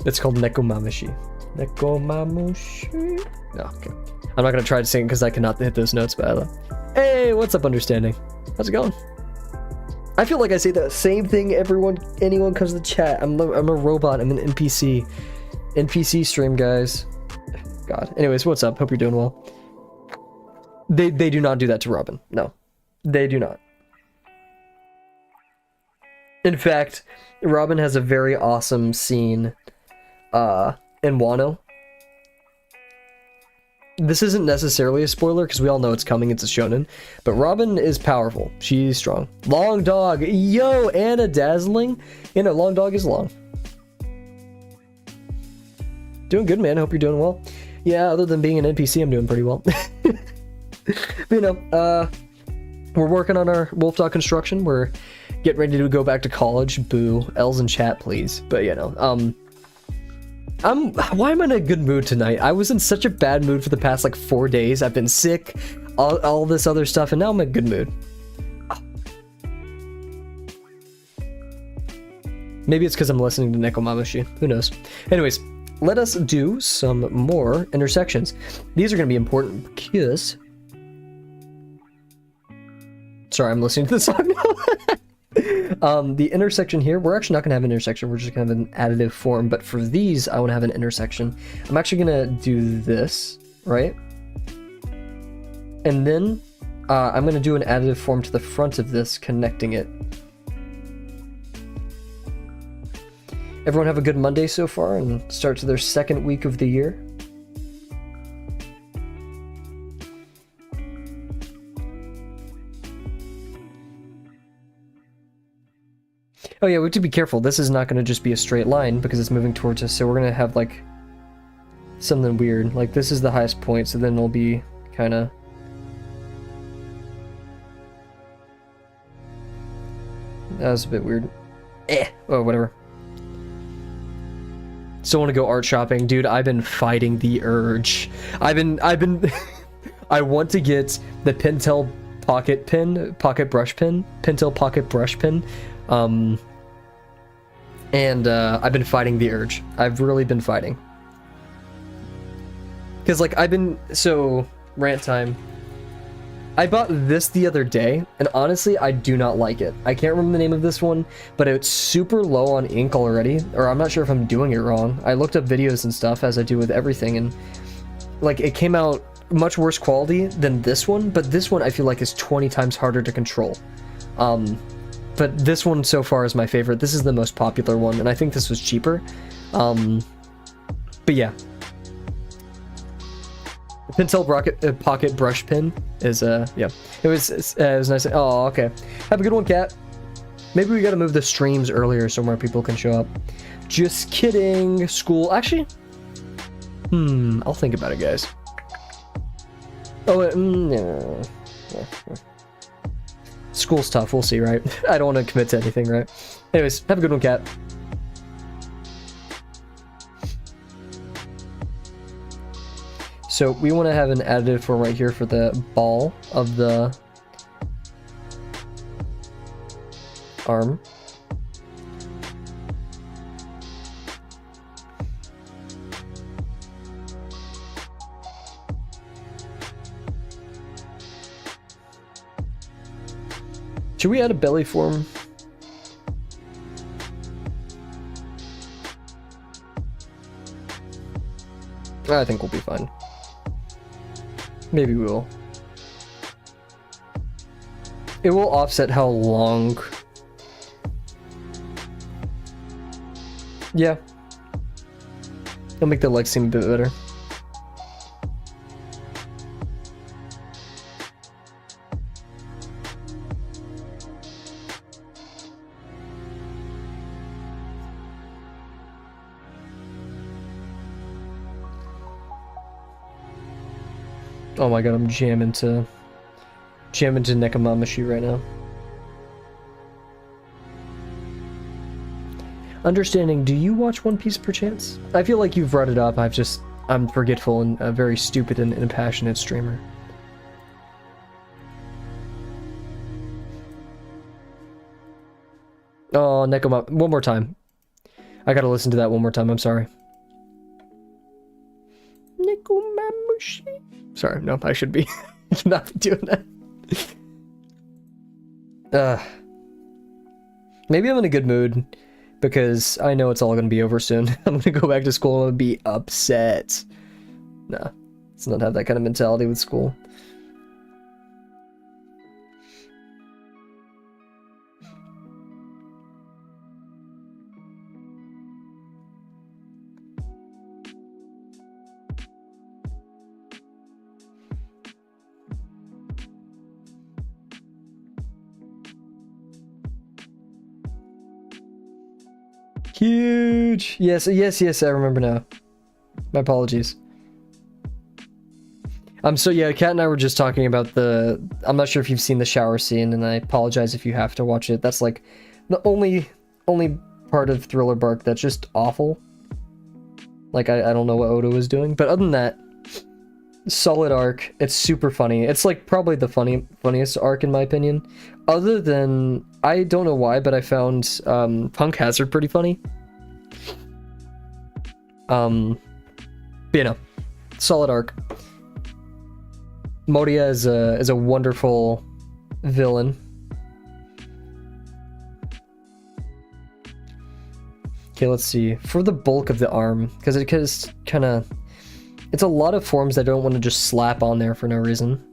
It's called Nekomamushi. Nekomamushi. No, okay. I'm not gonna try to sing because I cannot hit those notes, but hey, what's up, Understanding? How's it going? I feel like I say the same thing anyone comes to the chat. I'm a robot. I'm an NPC. NPC stream, guys. God. Anyways, what's up? Hope you're doing well. They do not do that to Robin. No, they do not. In fact, Robin has a very awesome scene in Wano this isn't necessarily a spoiler because we all know it's coming. It's a shonen, but Robin is powerful. She's strong. Long dog, yo, Anna dazzling. You know, long dog is long. Doing good, man. Hope you're doing well. Yeah, other than being an NPC, I'm doing pretty well. But, you know, we're working on our wolf dog construction. We're getting ready to go back to college. Boo. L's in chat, please. But, you know, why am I in a good mood tonight? I was in such a bad mood for the past, like, 4 days. I've been sick, all this other stuff, and now I'm in a good mood. Maybe it's because I'm listening to Nekomamushi. Who knows? Anyways, let us do some more intersections. These are going to be important because... Sorry, I'm listening to the song now. The intersection here, we're actually not going to have an intersection. We're just going to have an additive form. But for these, I want to have an intersection. I'm actually going to do this, right? And then I'm going to do an additive form to the front of this, connecting it. Everyone have a good Monday so far and start to their second week of the year. Oh yeah, we have to be careful. This is not going to just be a straight line because it's moving towards us. So we're going to have like something weird. Like this is the highest point, so then it'll be kind of... That was a bit weird. Oh, whatever. Still want to go art shopping. Dude, I've been fighting the urge. I've been I want to get the Pentel pocket brush pen, Pentel pocket brush pen. And I've been fighting the urge. I've really been fighting. Because, like, so, rant time. I bought this the other day, and honestly, I do not like it. I can't remember the name of this one, but it's super low on ink already, or I'm not sure if I'm doing it wrong. I looked up videos and stuff, as I do with everything, and, like, it came out much worse quality than this one, but this one I feel like is 20 times harder to control. But this one so far is my favorite. This is the most popular one, and I think this was cheaper. But yeah. The Pentel pocket brush pen is, yeah. It was nice. Oh, okay. Have a good one, Cat. Maybe we gotta move the streams earlier so more people can show up. Just kidding. School. Actually, I'll think about it, guys. Oh, no. School's tough, we'll see, right? I don't want to commit to anything, right? Anyways, have a good one, Cat. So we want to have an additive form right here for the ball of the arm. Should we add a belly form? I think we'll be fine. Maybe we will. It will offset how long. Yeah. It'll make the legs seem a bit better. Oh my god, I'm jamming to Nekomamushi right now. Understanding, do you watch One Piece perchance? I feel like you've brought it up. I'm forgetful and a very stupid and impassionate streamer. Oh, Nekomamushi, one more time. I gotta listen to that one more time, I'm sorry. Nekomamushi. Sorry, no, I should be not doing that. Maybe I'm in a good mood because I know it's all gonna be over soon. I'm gonna go back to school and be upset. Nah, let's not have that kind of mentality with school. Huge. Yes, yes, I remember now. My apologies. So yeah, Kat and I were just talking about I'm not sure if you've seen the shower scene, and I apologize if you have to watch it. That's like the only part of Thriller Bark that's just awful. Like, I don't know what Oda was doing, but other than that, solid arc. It's super funny. It's like probably the funniest arc in my opinion. Other than, I don't know why, but I found Punk Hazard pretty funny. But you know, solid arc. Moria is a wonderful villain. Okay, let's see. For the bulk of the arm, because kind of, it's a lot of forms that I don't want to just slap on there for no reason.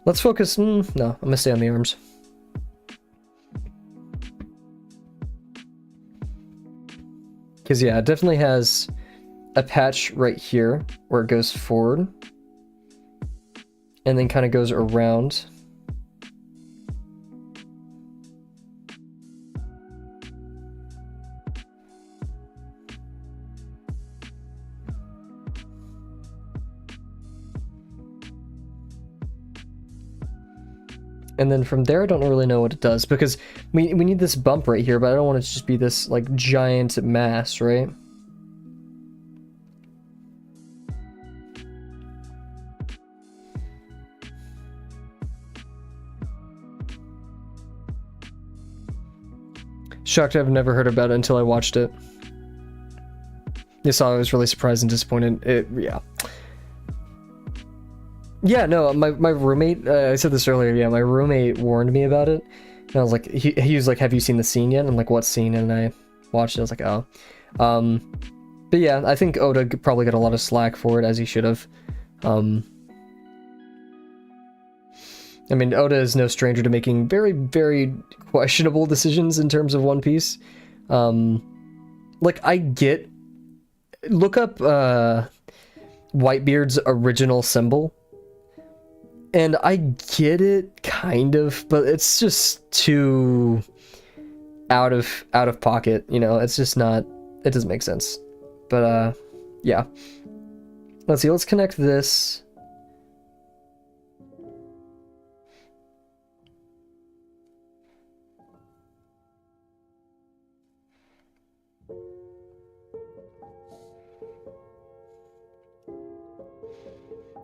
Let's focus. No, I'm gonna stay on the arms. Because yeah, it definitely has a patch right here where it goes forward and then kind of goes around. And then from there, I don't really know what it does, because we need this bump right here, but I don't want it to just be this like giant mass, right? Shocked I've never heard about it until I watched it. Yes, I was really surprised and disappointed. Yeah. Yeah, no, my roommate, I said this earlier, yeah, my roommate warned me about it. And I was like, he was like, have you seen the scene yet? And I'm like, what scene? And I watched it, I was like, oh. But yeah, I think Oda probably got a lot of slack for it, as he should have. I mean, Oda is no stranger to making very, very questionable decisions in terms of One Piece. Like, I get... Look up Whitebeard's original symbol. And I get it, kind of, but it's just too out of pocket, you know? It's just not... It doesn't make sense. But, yeah. Let's see, let's connect this...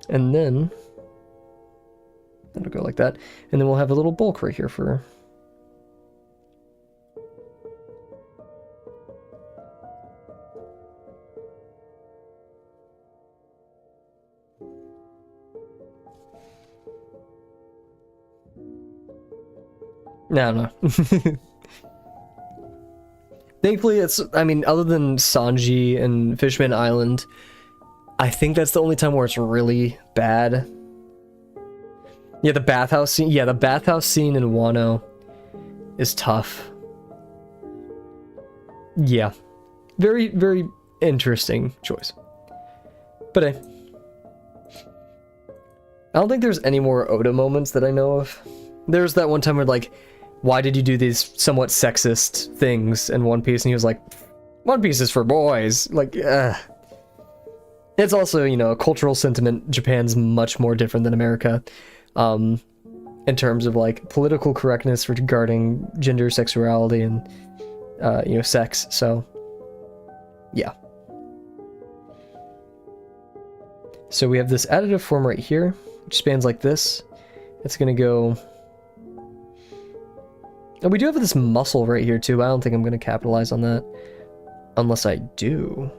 And then it'll go like that. And then we'll have a little bulk right here for... No. Thankfully, it's... I mean, other than Sanji and Fishman Island, I think that's the only time where it's really bad. Yeah, the bathhouse scene. Yeah, the bathhouse scene in Wano is tough. Yeah. Very, very interesting choice. But hey. I don't think there's any more Oda moments that I know of. There's that one time where, like, why did you do these somewhat sexist things in One Piece? And he was like, One Piece is for boys. Like, It's also, you know, a cultural sentiment. Japan's much more different than America. In terms of, like, political correctness regarding gender, sexuality, and, you know, sex. So, yeah. So we have this additive form right here, which spans like this. It's gonna go... And we do have this muscle right here, too. I don't think I'm gonna capitalize on that. Unless I do.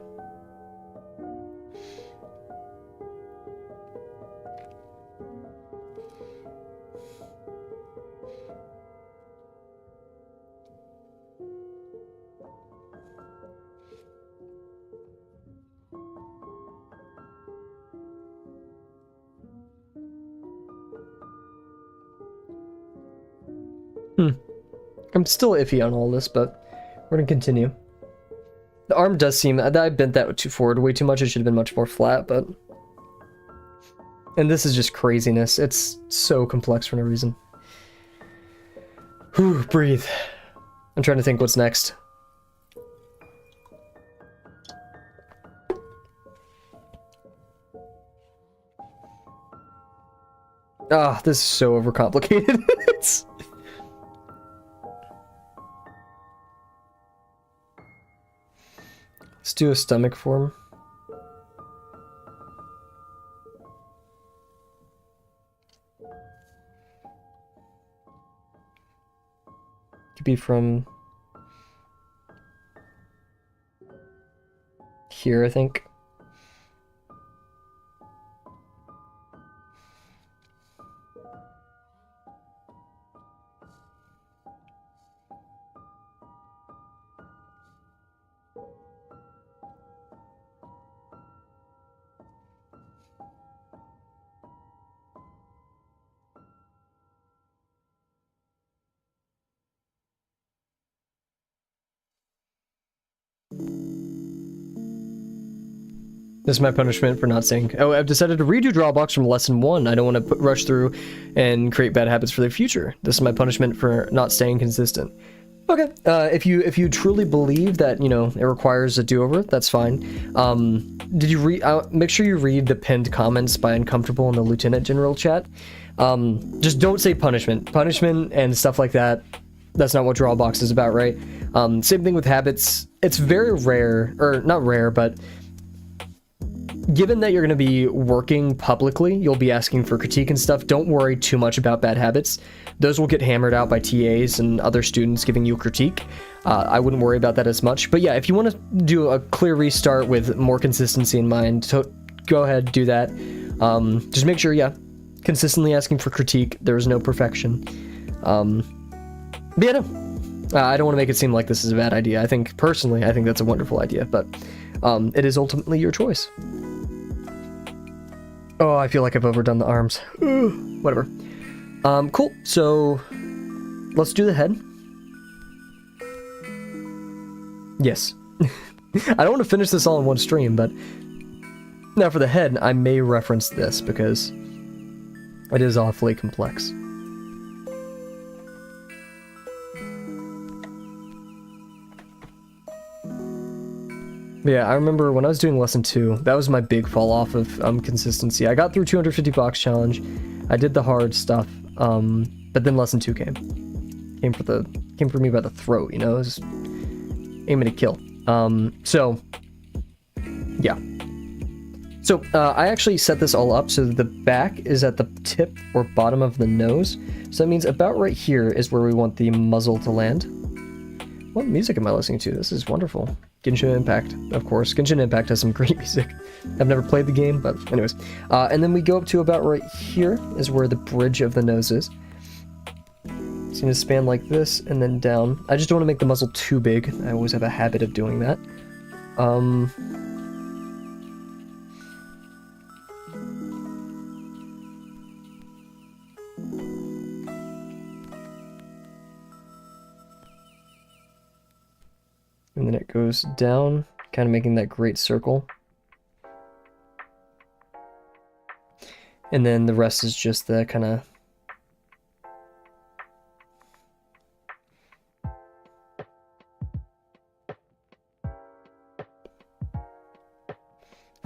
I'm still iffy on all this, but we're gonna continue. The arm does seem... I bent that forward way too much. It should have been much more flat, but... And this is just craziness. It's so complex for no reason. Whew, breathe. I'm trying to think what's next. Ah, this is so overcomplicated. It's... Let's do a stomach form. Could be from here, I think. This is my punishment for not saying, oh, I've decided to redo Drawbox from lesson 1. I don't want to rush through and create bad habits for the future. This is my punishment for not staying consistent. Okay, if you truly believe that, you know, it requires a do-over, that's fine. Did you read, make sure you read the pinned comments by Uncomfortable in the Lieutenant General chat. Just don't say punishment. Punishment and stuff like that, that's not what Drawbox is about, right? Same thing with habits. It's very rare, or not rare, but given that you're going to be working publicly, you'll be asking for critique and stuff. Don't worry too much about bad habits. Those will get hammered out by TAs and other students giving you critique. I wouldn't worry about that as much. But yeah, if you want to do a clear restart with more consistency in mind, go ahead, do that. Just make sure, yeah, consistently asking for critique. There is no perfection. But yeah, no. I don't want to make it seem like this is a bad idea. Personally, I think that's a wonderful idea, but it is ultimately your choice. Oh, I feel like I've overdone the arms. Whatever. Cool. So let's do the head. Yes. I don't want to finish this all in one stream, but now for the head, I may reference this because it is awfully complex. Yeah, I remember when I was doing lesson 2, that was my big fall off of consistency. I got through 250 box challenge, I did the hard stuff, but then lesson 2 came for me by the throat, you know, it was aiming to kill. So yeah. So I actually set this all up so that the back is at the tip or bottom of the nose. So that means about right here is where we want the muzzle to land. What music am I listening to? This is wonderful. Genshin Impact, of course. Genshin Impact has some great music. I've never played the game, but anyways. And then we go up to about right here is where the bridge of the nose is. It's going to span like this and then down. I just don't want to make the muzzle too big. I always have a habit of doing that. And then it goes down, kind of making that great circle. And then the rest is just the kind of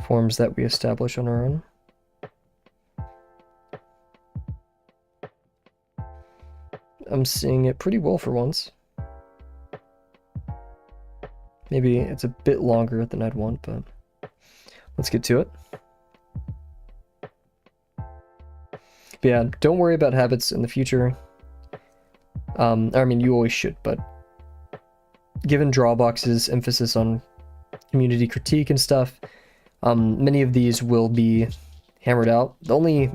forms that we establish on our own. I'm seeing it pretty well for once. Maybe it's a bit longer than I'd want, but let's get to it. But yeah, don't worry about habits in the future. I mean, you always should, but given Drawbox's emphasis on community critique and stuff, many of these will be hammered out. The only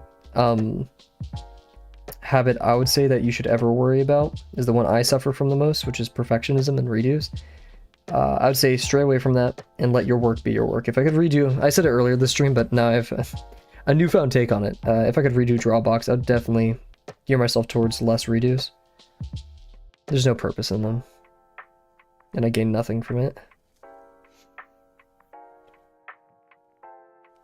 habit I would say that you should ever worry about is the one I suffer from the most, which is perfectionism and redos. I would say stray away from that and let your work be your work. If I could redo, I said it earlier this stream, but now I have a newfound take on it. If I could redo Drawbox, I'd definitely gear myself towards less redos. There's no purpose in them, and I gain nothing from it.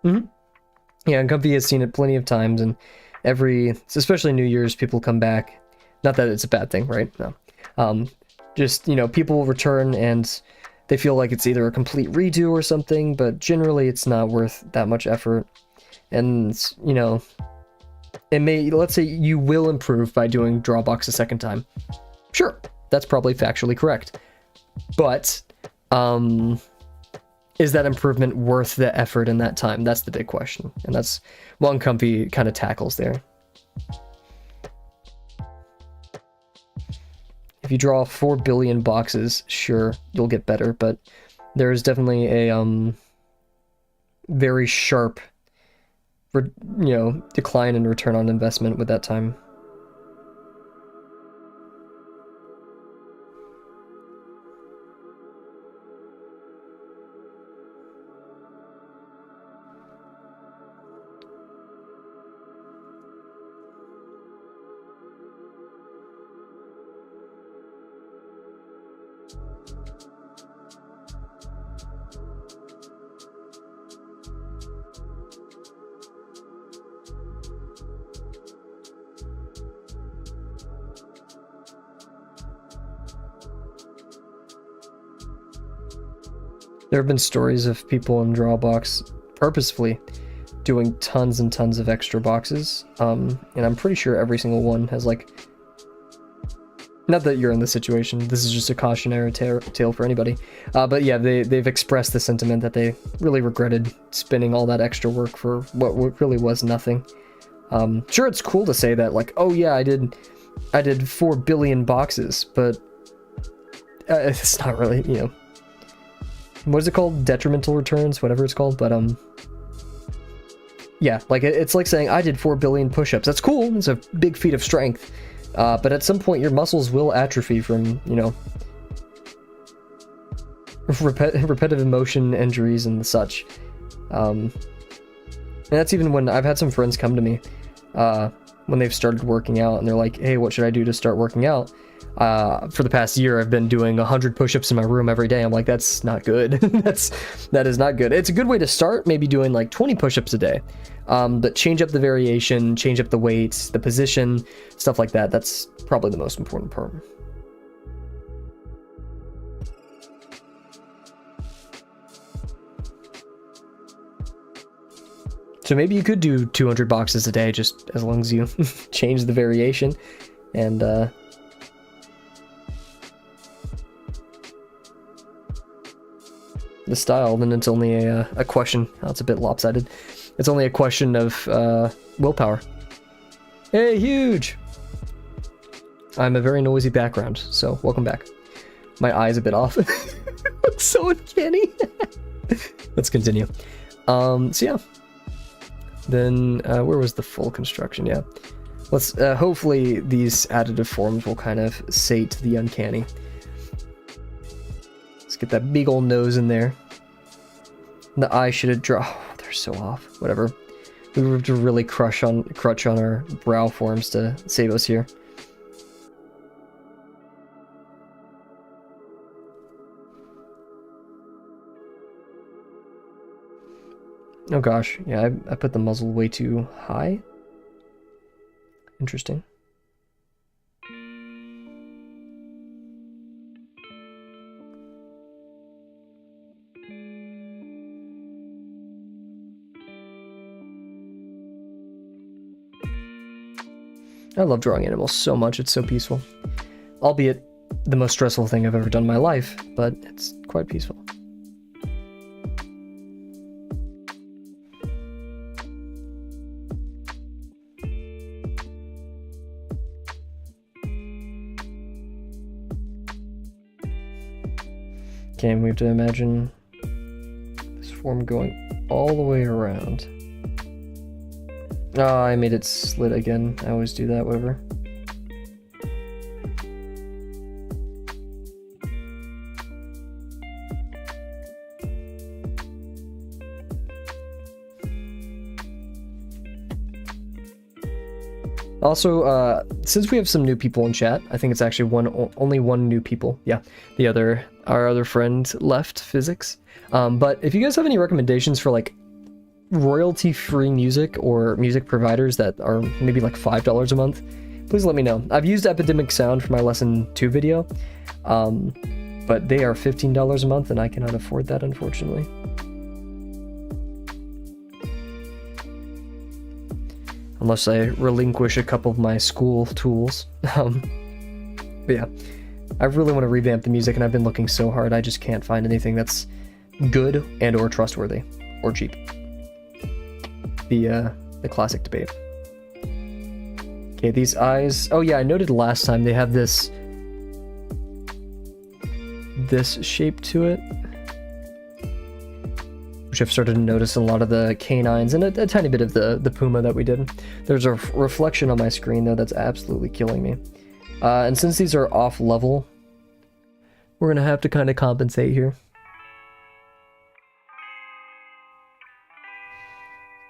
Yeah, and Comfy has seen it plenty of times, and especially New Year's, people come back. Not that it's a bad thing, right? No. Just, you know, people return and they feel like it's either a complete redo or something, but generally it's not worth that much effort. And, you know, it may, let's say you will improve by doing Drawbox a second time. Sure, that's probably factually correct. But, is that improvement worth the effort in that time? That's the big question. And that's what Uncomfy kind of tackles there. If you draw 4 billion boxes, sure, you'll get better, but there is definitely a very sharp, decline in return on investment with that time. There have been stories of people in Drawbox purposefully doing tons and tons of extra boxes, and I'm pretty sure every single one has, like, not that you're in this situation, this is just a cautionary tale for anybody, but yeah, they've expressed the sentiment that they really regretted spending all that extra work for what really was nothing. Sure, it's cool to say that, like, oh yeah, I did 4 billion boxes, but it's not really, what is it called? Detrimental returns, whatever it's called, but yeah, like, it's like saying I did 4 billion push-ups. That's cool, it's a big feat of strength, but at some point your muscles will atrophy from, repetitive motion injuries and such. And that's even when I've had some friends come to me when they've started working out, and they're like, hey, what should I do to start working out? For the past year, I've been doing 100 push-ups in my room every day. I'm like, that's not good. that is not good. It's a good way to start, maybe doing like 20 push-ups a day. But change up the variation, change up the weights, the position, stuff like that. That's probably the most important part. So maybe you could do 200 boxes a day, just as long as you change the variation and the style. Then it's only a question. Oh, it's a bit lopsided. It's only a question of willpower. Hey, huge! I'm a very noisy background, so welcome back. My eye's a bit off. It's so uncanny. Let's continue. So yeah. Then, where was the full construction? Yeah. Let's, hopefully these additive forms will kind of sate the uncanny. Let's get that big old nose in there. And the eye should have oh, they're so off. Whatever. We have to really crutch on our brow forms to save us here. Oh gosh, yeah, I put the muzzle way too high. Interesting. I love drawing animals so much, it's so peaceful. Albeit the most stressful thing I've ever done in my life, but it's quite peaceful. Okay, we have to imagine this form going all the way around. Oh, I made it slit again. I always do that, whatever. Also, since we have some new people in chat, I think it's actually only one new people. Yeah, our other friend left, Physics. But if you guys have any recommendations for like royalty-free music or music providers that are maybe like $5 a month, please let me know. I've used Epidemic Sound for my lesson 2 video, but they are $15 a month and I cannot afford that, unfortunately. unless I relinquish a couple of my school tools. But yeah, I really want to revamp the music, and I've been looking so hard, I just can't find anything that's good and or trustworthy or cheap. The classic debate. Okay, these eyes. Oh yeah, I noted last time they have this shape to it, which I've started to notice in a lot of the canines and a tiny bit of the puma that we did. There's a reflection on my screen though that's absolutely killing me. And since these are off level, we're gonna have to kind of compensate here.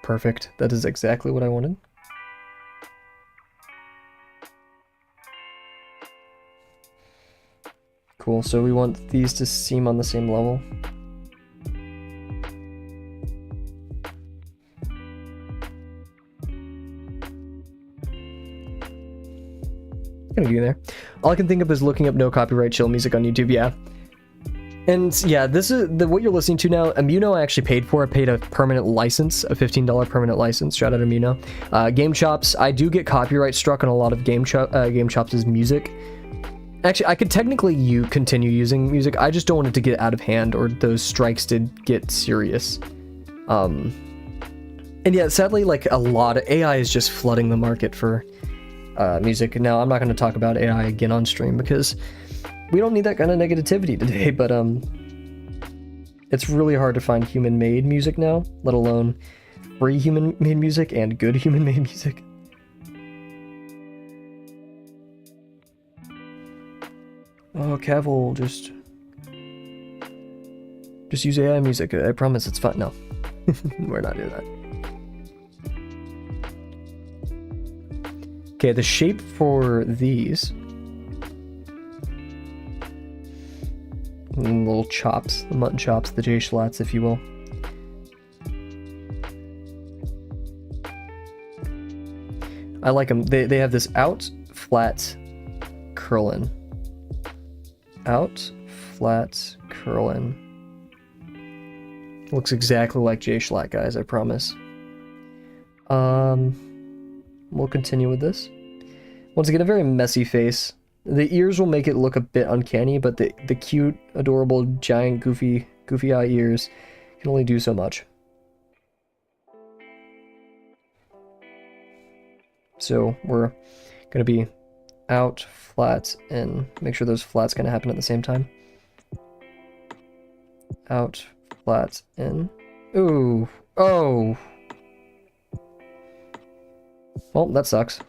Perfect. That is exactly what I wanted. Cool, so we want these to seem on the same level. Gonna get there. All I can think of is looking up no copyright chill music on YouTube, yeah. And yeah, this is what you're listening to now. Immuno I actually paid for. I paid a permanent license, a $15 permanent license. Shout out Immuno. Game Chops, I do get copyright struck on a lot of Game Chops' music. Actually, I could technically continue using music. I just don't want it to get out of hand, or those strikes did get serious. And yeah, sadly, like a lot of AI is just flooding the market for music. Now, I'm not going to talk about AI again on stream because we don't need that kind of negativity today, but it's really hard to find human-made music now, let alone free human-made music and good human-made music. Oh, Kavel, just use AI music. I promise it's fun. No, we're not doing that. Okay, the shape for these little chops, the mutton chops, the J-schlats, if you will. I like them. They have this out, flat, curlin. Out, flat, curlin. Looks exactly like J-schlat, guys, I promise. We'll continue with this. Once again, a very messy face. The ears will make it look a bit uncanny, but the cute, adorable, giant, goofy eye ears can only do so much. So we're gonna be out, flat, and make sure those flats kind of happen at the same time. Out, flat, in. Ooh, oh. Well, that sucks.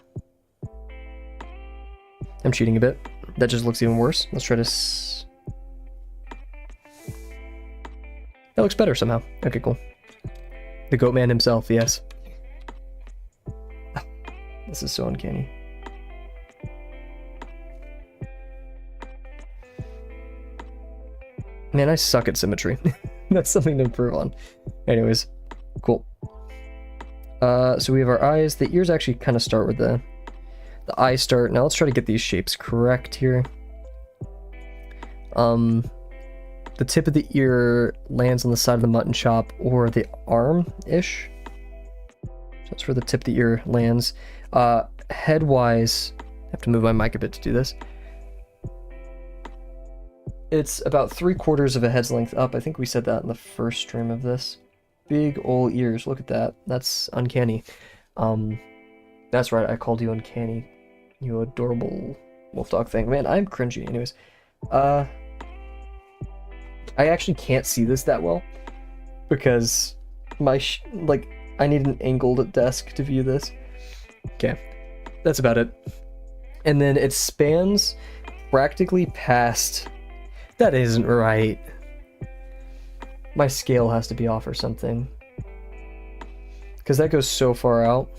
I'm cheating a bit. That just looks even worse. Let's try to that looks better somehow. Okay, cool. The goat man himself, yes. This is so uncanny. Man, I suck at symmetry. That's something to improve on. Anyways, cool. So we have our eyes. The ears actually kind of start with the eye start. Now let's try to get these shapes correct here. The tip of the ear lands on the side of the mutton chop or the arm-ish. So that's where the tip of the ear lands. Head-wise, I have to move my mic a bit to do this. It's about 3/4 of a head's length up. I think we said that in the first stream of this. Big ol' ears. Look at that. That's uncanny. That's right. I called you uncanny. You adorable wolf dog thing. Man, I'm cringy. Anyways, I actually can't see this that well because my I need an angled desk to view this. Okay, that's about it. And then it spans practically past. That isn't right. My scale has to be off or something. Because that goes so far out.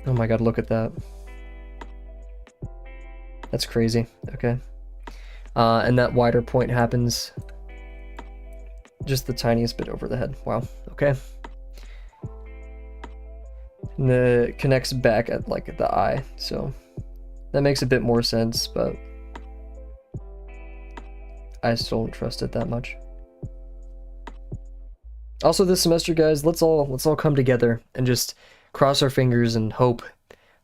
Oh my god, look at that. That's crazy. Okay. And that wider point happens just the tiniest bit over the head. Wow. Okay. And it connects back at like the eye. So that makes a bit more sense, but I still don't trust it that much. Also this semester, guys, let's all come together and just cross our fingers and hope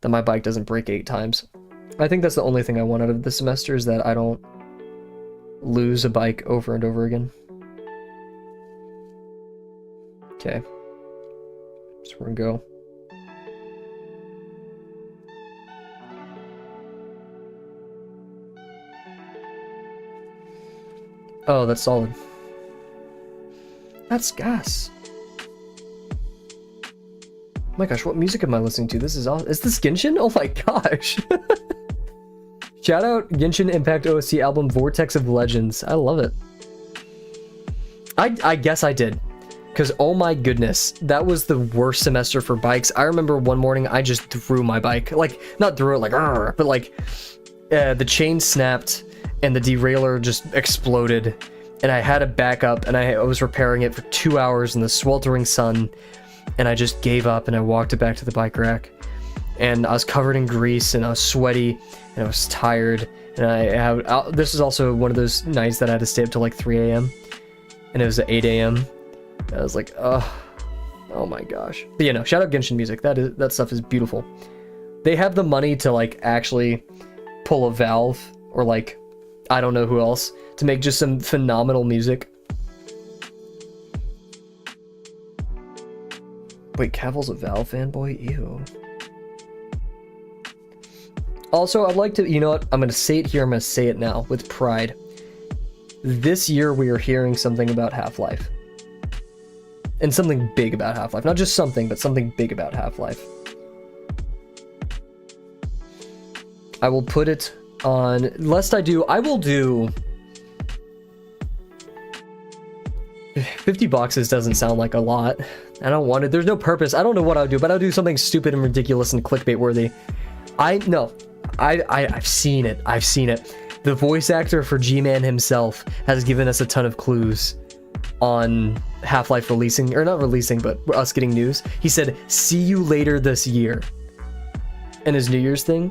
that my bike doesn't break 8 times. I think that's the only thing I want out of this semester, is that I don't lose a bike over and over again. Okay. So we're gonna go. Oh, that's solid. That's gas. Oh my gosh, what music am I listening to? This is awesome. Is this Genshin? Oh my gosh. Shout out Genshin Impact OST album Vortex of Legends. I love it. I guess I did. Because, oh my goodness, that was the worst semester for bikes. I remember one morning I just threw my bike. Like, not threw it like, but like, the chain snapped and the derailleur just exploded. And I had to back up, and I was repairing it for 2 hours in the sweltering sun. And I just gave up, and I walked it back to the bike rack. And I was covered in grease, and I was sweaty, and I was tired. And this is also one of those nights that I had to stay up till like 3 a.m. And it was at 8 a.m. I was like, oh my gosh. But you know, shout out Genshin music. That stuff is beautiful. They have the money to like actually pull a Valve, or like, I don't know who else, to make just some phenomenal music. Wait, Kavel's a Valve fanboy? Ew. Also, I'd like to, you know what? I'm going to say it here. I'm going to say it now with pride. This year, we are hearing something about Half-Life. And something big about Half-Life. Not just something, but something big about Half-Life. I will put it on... Lest I do, I will do... 50 boxes doesn't sound like a lot. I don't want it. There's no purpose. I don't know what I'll do, but I'll do something stupid and ridiculous and clickbait worthy. I've seen it. I've seen it. The voice actor for G-Man himself has given us a ton of clues on Half-Life releasing, or not releasing, but us getting news. He said, "See you later this year." In his New Year's thing,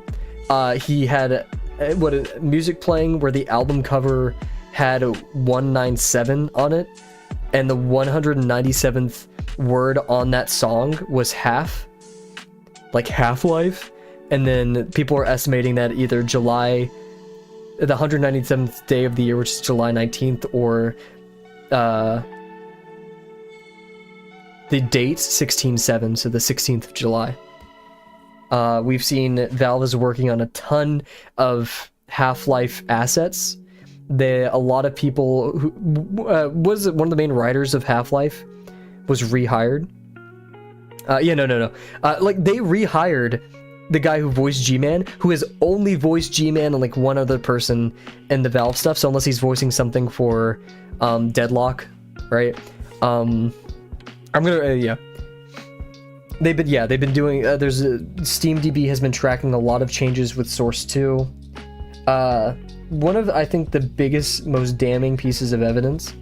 he had music playing where the album cover had 197 on it, and the 197th word on that song was half, like Half-Life. And then people are estimating that either the 197th day of the year, which is July 19th, or the date 16/7, so the 16th of July. We've seen Valve is working on a ton of Half-Life assets. A lot of people who was one of the main writers of Half-Life was rehired. Like they rehired the guy who voiced G-Man, who has only voiced G-Man and like one other person in the Valve stuff. So unless he's voicing something for Deadlock, right? They've been doing. SteamDB has been tracking a lot of changes with Source 2. One of, I think, the biggest, most damning pieces of evidence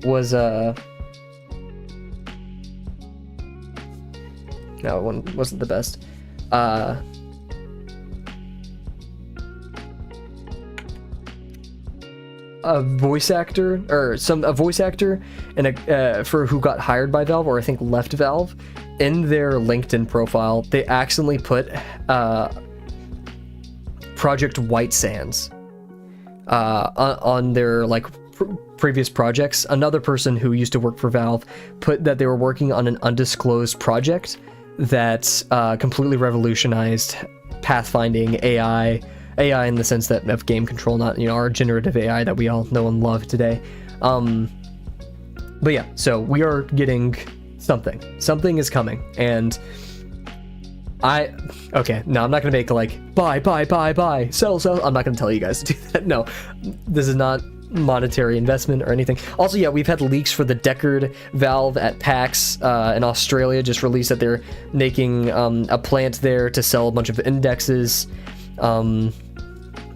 was no, one wasn't the best. A voice actor and for who got hired by Valve, or I think left Valve, in their LinkedIn profile, they accidentally put Project White Sands on their like previous projects. Another person who used to work for Valve put that they were working on an undisclosed project that completely revolutionized pathfinding AI in the sense that of game control, not, you know, our generative AI that we all know and love today. But yeah, so we are getting something is coming, and okay, no, I'm not gonna make like buy, sell. I'm not gonna tell you guys to do that. No, this is not monetary investment or anything. Also, yeah, we've had leaks for the Deckard Valve at PAX in Australia just released that they're making a plant there to sell a bunch of indexes. You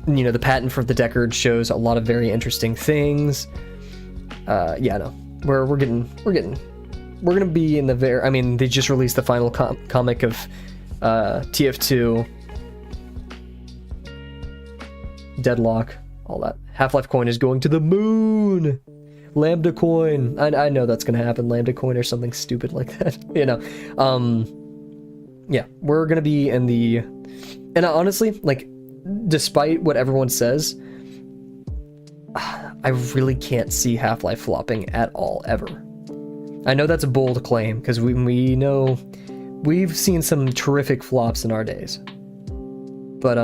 know, the patent for the Deckard shows a lot of very interesting things. Yeah, no, we're gonna be in the very. I mean, they just released the final comic of TF2, Deadlock, all that. Half-Life coin is going to the moon. Lambda coin. I know that's gonna happen. Lambda coin or something stupid like that. You know. Yeah, we're gonna be in the. And honestly, like, despite what everyone says, I really can't see Half-Life flopping at all ever. I know that's a bold claim because we know we've seen some terrific flops in our days. But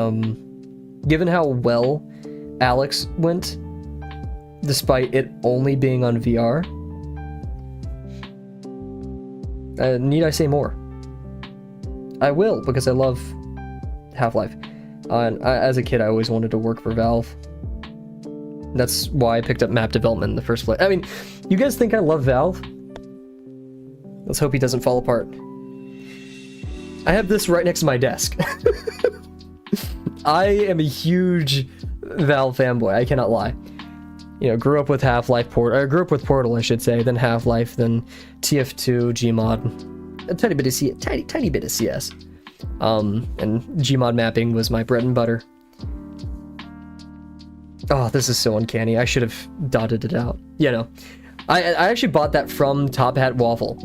given how well Alex went, despite it only being on VR, need I say more? I will, because I love Half-Life. And as a kid, I always wanted to work for Valve. That's why I picked up map development in the first place. I mean, you guys think I love Valve? Let's hope he doesn't fall apart. I have this right next to my desk. I am a huge Valve fanboy, I cannot lie. You know, grew up with Half-Life Portal, grew up with Portal, I should say, then Half-Life, then TF2, Gmod, a tiny bit of CS. And Gmod mapping was my bread and butter. Oh, this is so uncanny. I should have dotted it out. You know, I actually bought that from Top Hat Waffle,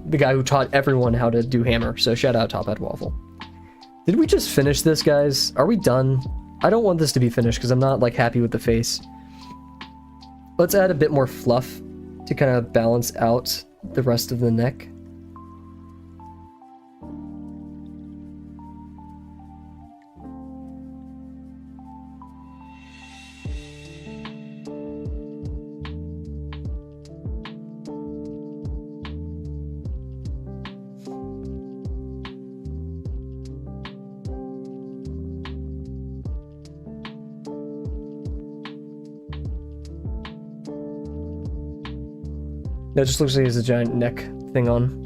the guy who taught everyone how to do hammer. So shout out Top Hat Waffle. Did we just finish this, guys? Are we done? I don't want this to be finished because I'm not like happy with the face. Let's add a bit more fluff to kind of balance out the rest of the neck. That just looks like he has a giant neck thing on.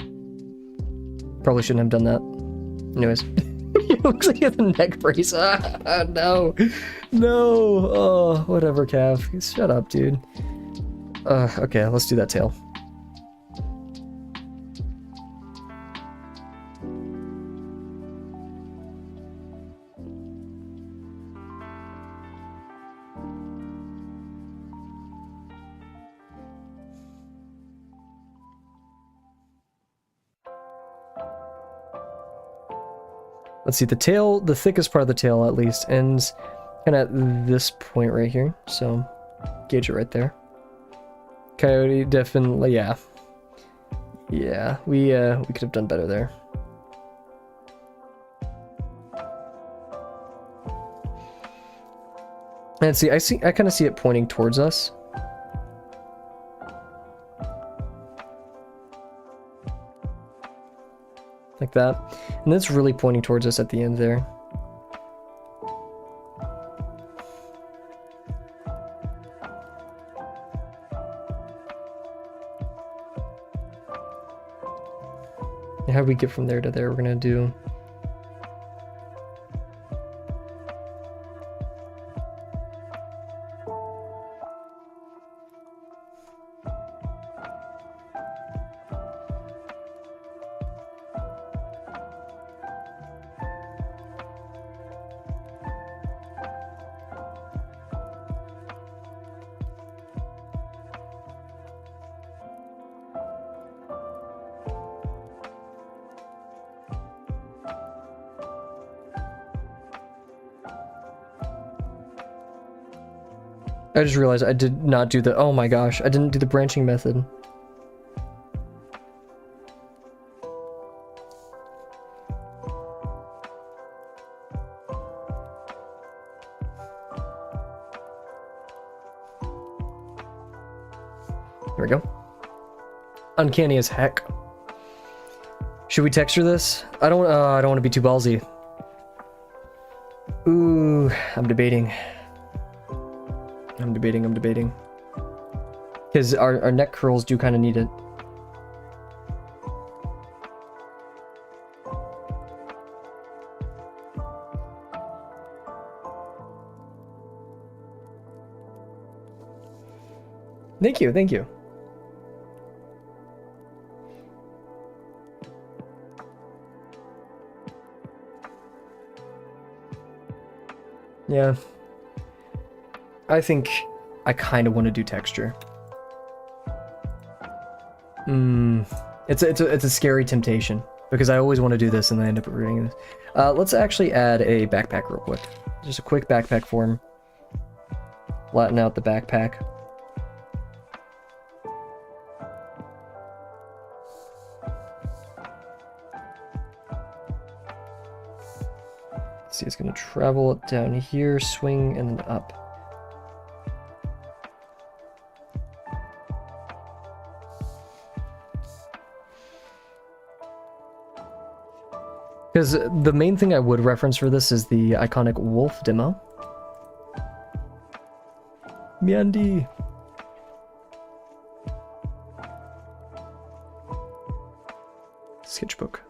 Probably shouldn't have done that. Anyways. It looks like he has a neck brace. No. No. Oh, whatever, Cav. Shut up, dude. Okay, let's do that tail. Let's see, the tail, the thickest part of the tail at least, ends kind of at this point right here. So, gauge it right there. Coyote, definitely, yeah. Yeah, we could have done better there. And see, I kind of see it pointing towards us. Like that. And it's really pointing towards us at the end there. And how do we get from there to there? We're gonna do... I just realized I did not do the... Oh my gosh, I didn't do the branching method. There we go. Uncanny as heck. Should we texture this? I don't want to be too ballsy. Ooh, I'm debating. I'm debating. Because our neck curls do kind of need it. Thank you. Yeah. I think I kind of want to do texture. It's a scary temptation because I always want to do this and I end up reading this. Let's actually add a backpack real quick. Just a quick backpack form. Flatten out the backpack. See, it's going to travel down here, swing, and then up. Because the main thing I would reference for this is the iconic wolf demo. Miandi. Sketchbook.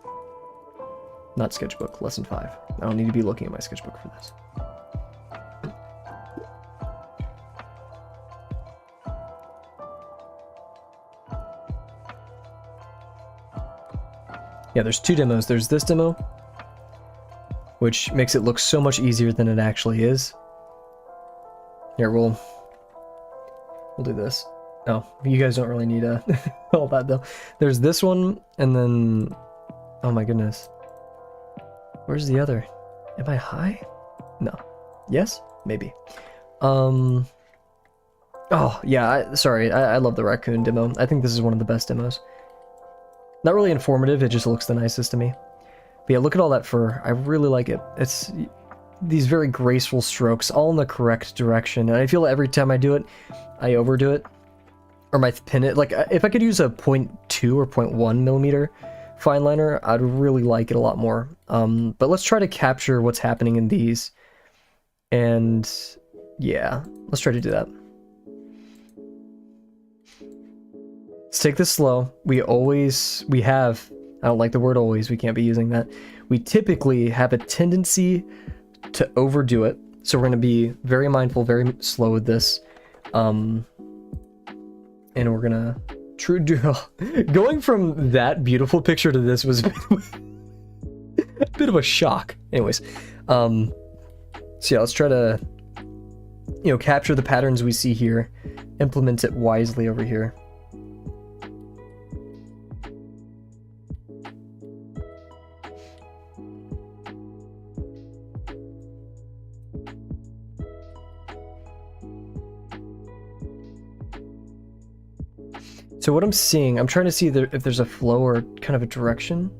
Not sketchbook, lesson 5. I don't need to be looking at my sketchbook for this. Yeah, there's 2 demos. There's this demo, which makes it look so much easier than it actually is. Here, we'll do this. Oh, you guys don't really need all that though. There's this one, and then, oh my goodness. Where's the other? Am I high? No. Yes? Maybe. Oh, yeah, sorry. I love the raccoon demo. I think this is one of the best demos. Not really informative, it just looks the nicest to me. But yeah, look at all that fur. I really like it. It's these very graceful strokes, all in the correct direction. And I feel every time I do it, I overdo it. Or my pin it. Like, if I could use a 0.2 or 0.1 millimeter fine liner, I'd really like it a lot more. But let's try to capture what's happening in these. And yeah, let's try to do that. Let's take this slow. We have, I don't like the word always, we can't be using that. We typically have a tendency to overdo it. So we're going to be very mindful, very slow with this. And we're going to going from that beautiful picture to this was a bit of a shock. Anyways, so yeah, let's try to, capture the patterns we see here, implement it wisely over here. So what I'm seeing, I'm trying to see if there's a flow or kind of a direction.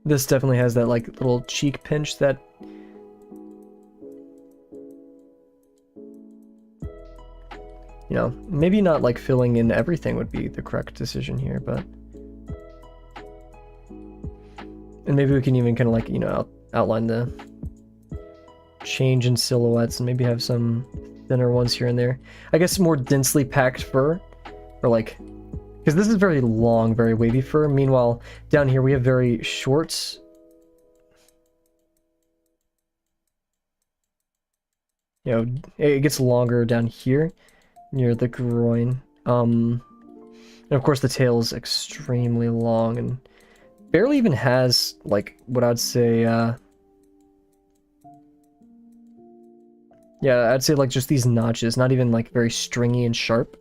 This definitely has that like little cheek pinch that maybe not like filling in everything would be the correct decision here, but and maybe we can even kind of like outline the change in silhouettes and maybe have some thinner ones here and there. I guess more densely packed fur, or like, because this is very long, very wavy fur. Meanwhile, down here we have very short. It gets longer down here near the groin. And of course the tail is extremely long and barely even has like what I'd say yeah, I'd say like just these notches, not even like very stringy and sharp.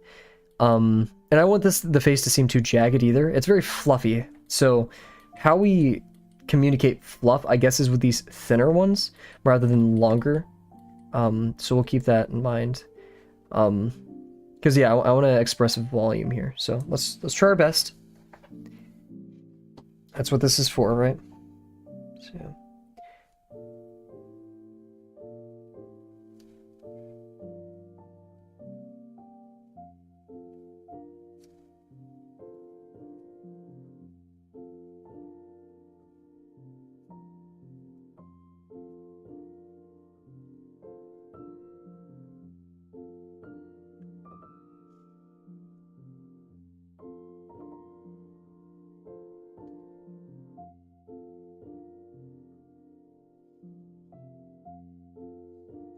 And I don't want the face to seem too jagged either. It's very fluffy. So how we communicate fluff, I guess, is with these thinner ones rather than longer. So we'll keep that in mind. Because yeah, I want to express volume here. So let's try our best. That's what this is for, right? So.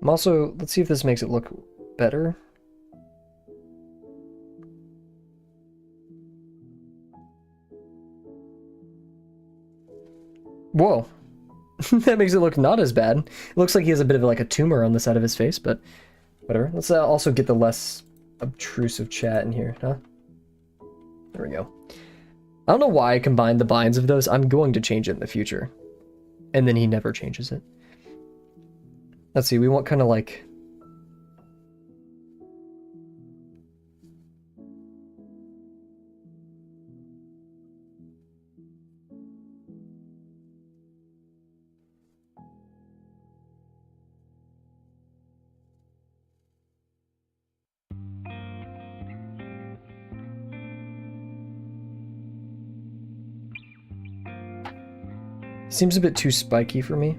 I'm also, let's see if this makes it look better. Whoa. That makes it look not as bad. It looks like he has a bit of like a tumor on the side of his face, but Whatever. Let's also get the less obtrusive chat in here, huh? There we go. I don't know why I combined the binds of those. I'm going to change it in the future. And then he never changes it. Let's see, we want kind of like... Seems a bit too spiky for me.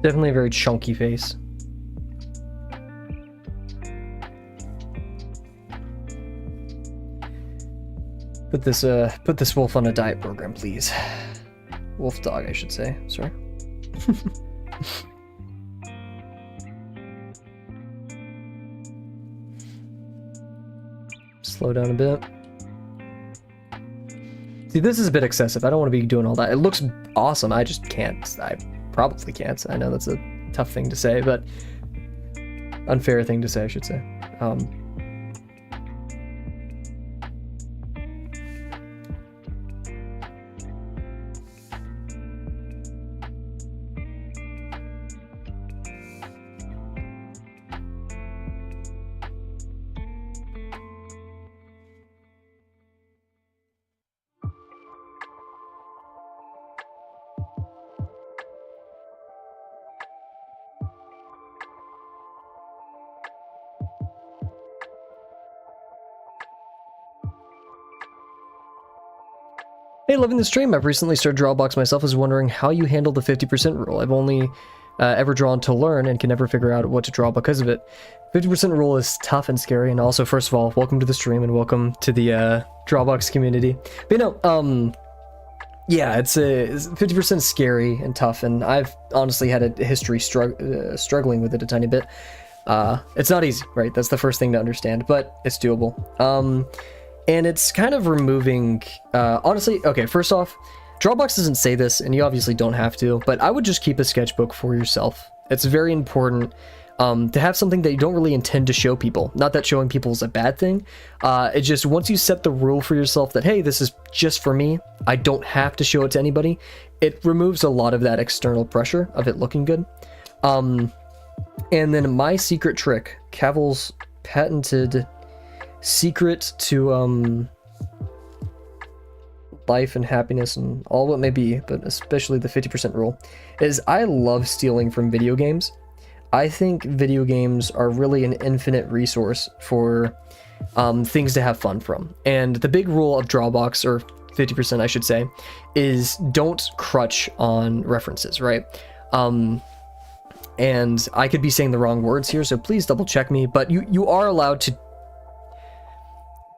Definitely a very chunky face. Put this wolf on a diet program, please. Wolf dog, I should say. Sorry. Slow down a bit. See, this is a bit excessive. I don't want to be doing all that. It looks awesome. I just can't. I probably can't. I know that's a tough thing to say, but unfair thing to say, I should say. Hey, loving the stream. I've recently started Drawbox myself. I was wondering how you handle the 50% rule. I've only ever drawn to learn and can never figure out what to draw because of it. 50% rule is tough and scary. And also, first of all, welcome to the stream and welcome to the Drawbox community. But you know, yeah, it's 50% scary and tough. And I've honestly had a history struggling with it a tiny bit. It's not easy, right? That's the first thing to understand, but it's doable. And it's kind of removing, honestly, okay, first off, Drawbox doesn't say this, and you obviously don't have to, but I would just keep a sketchbook for yourself. It's very important to have something that you don't really intend to show people. Not that showing people is a bad thing. It's just once you set the rule for yourself that, hey, this is just for me, I don't have to show it to anybody, it removes a lot of that external pressure of it looking good. And then my secret trick, Kavel's patented secret to life and happiness and all what may be, but especially the 50% rule, is I love stealing from video games. I think video games are really an infinite resource for things to have fun from. And the big rule of Drawbox, or 50% I should say, is don't crutch on references, right? And I could be saying the wrong words here, so please double check me, but you are allowed to.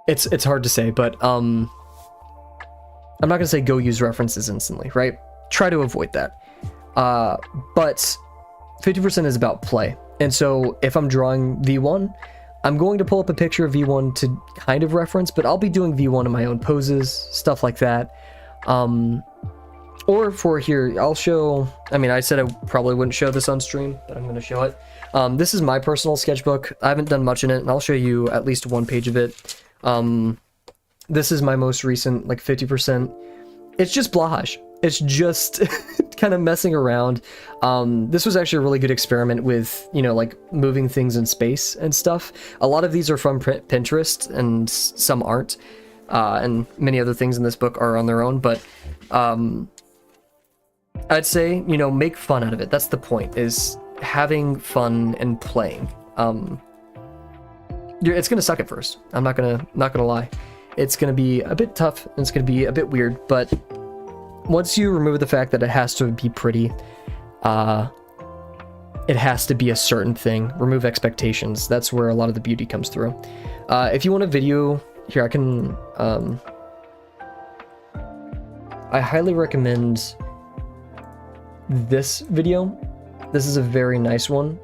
It's hard to say, but I'm not gonna say go use references instantly, right? Try to avoid that. But 50% is about play, and so if I'm drawing V1, I'm going to pull up a picture of V1 to kind of reference, but I'll be doing V1 in my own poses, stuff like that. Or for here, I'll show. I mean, I said I probably wouldn't show this on stream, but I'm gonna show it. This is my personal sketchbook. I haven't done much in it, and I'll show you at least one page of it. This is my most recent, like 50%. It's just blahage. It's just kind of messing around. This was actually a really good experiment with, you know, like moving things in space and stuff. A lot of these are from Pinterest and some aren't. And many other things in this book are on their own, but I'd say, you know, make fun out of it. That's the point, is having fun and playing. It's gonna suck at first. I'm not gonna lie. It's gonna be a bit tough and it's gonna be a bit weird, but once you remove the fact that it has to be pretty, it has to be a certain thing. Remove expectations. That's where a lot of the beauty comes through. If you want a video, here I can, I highly recommend this video. This is a very nice one.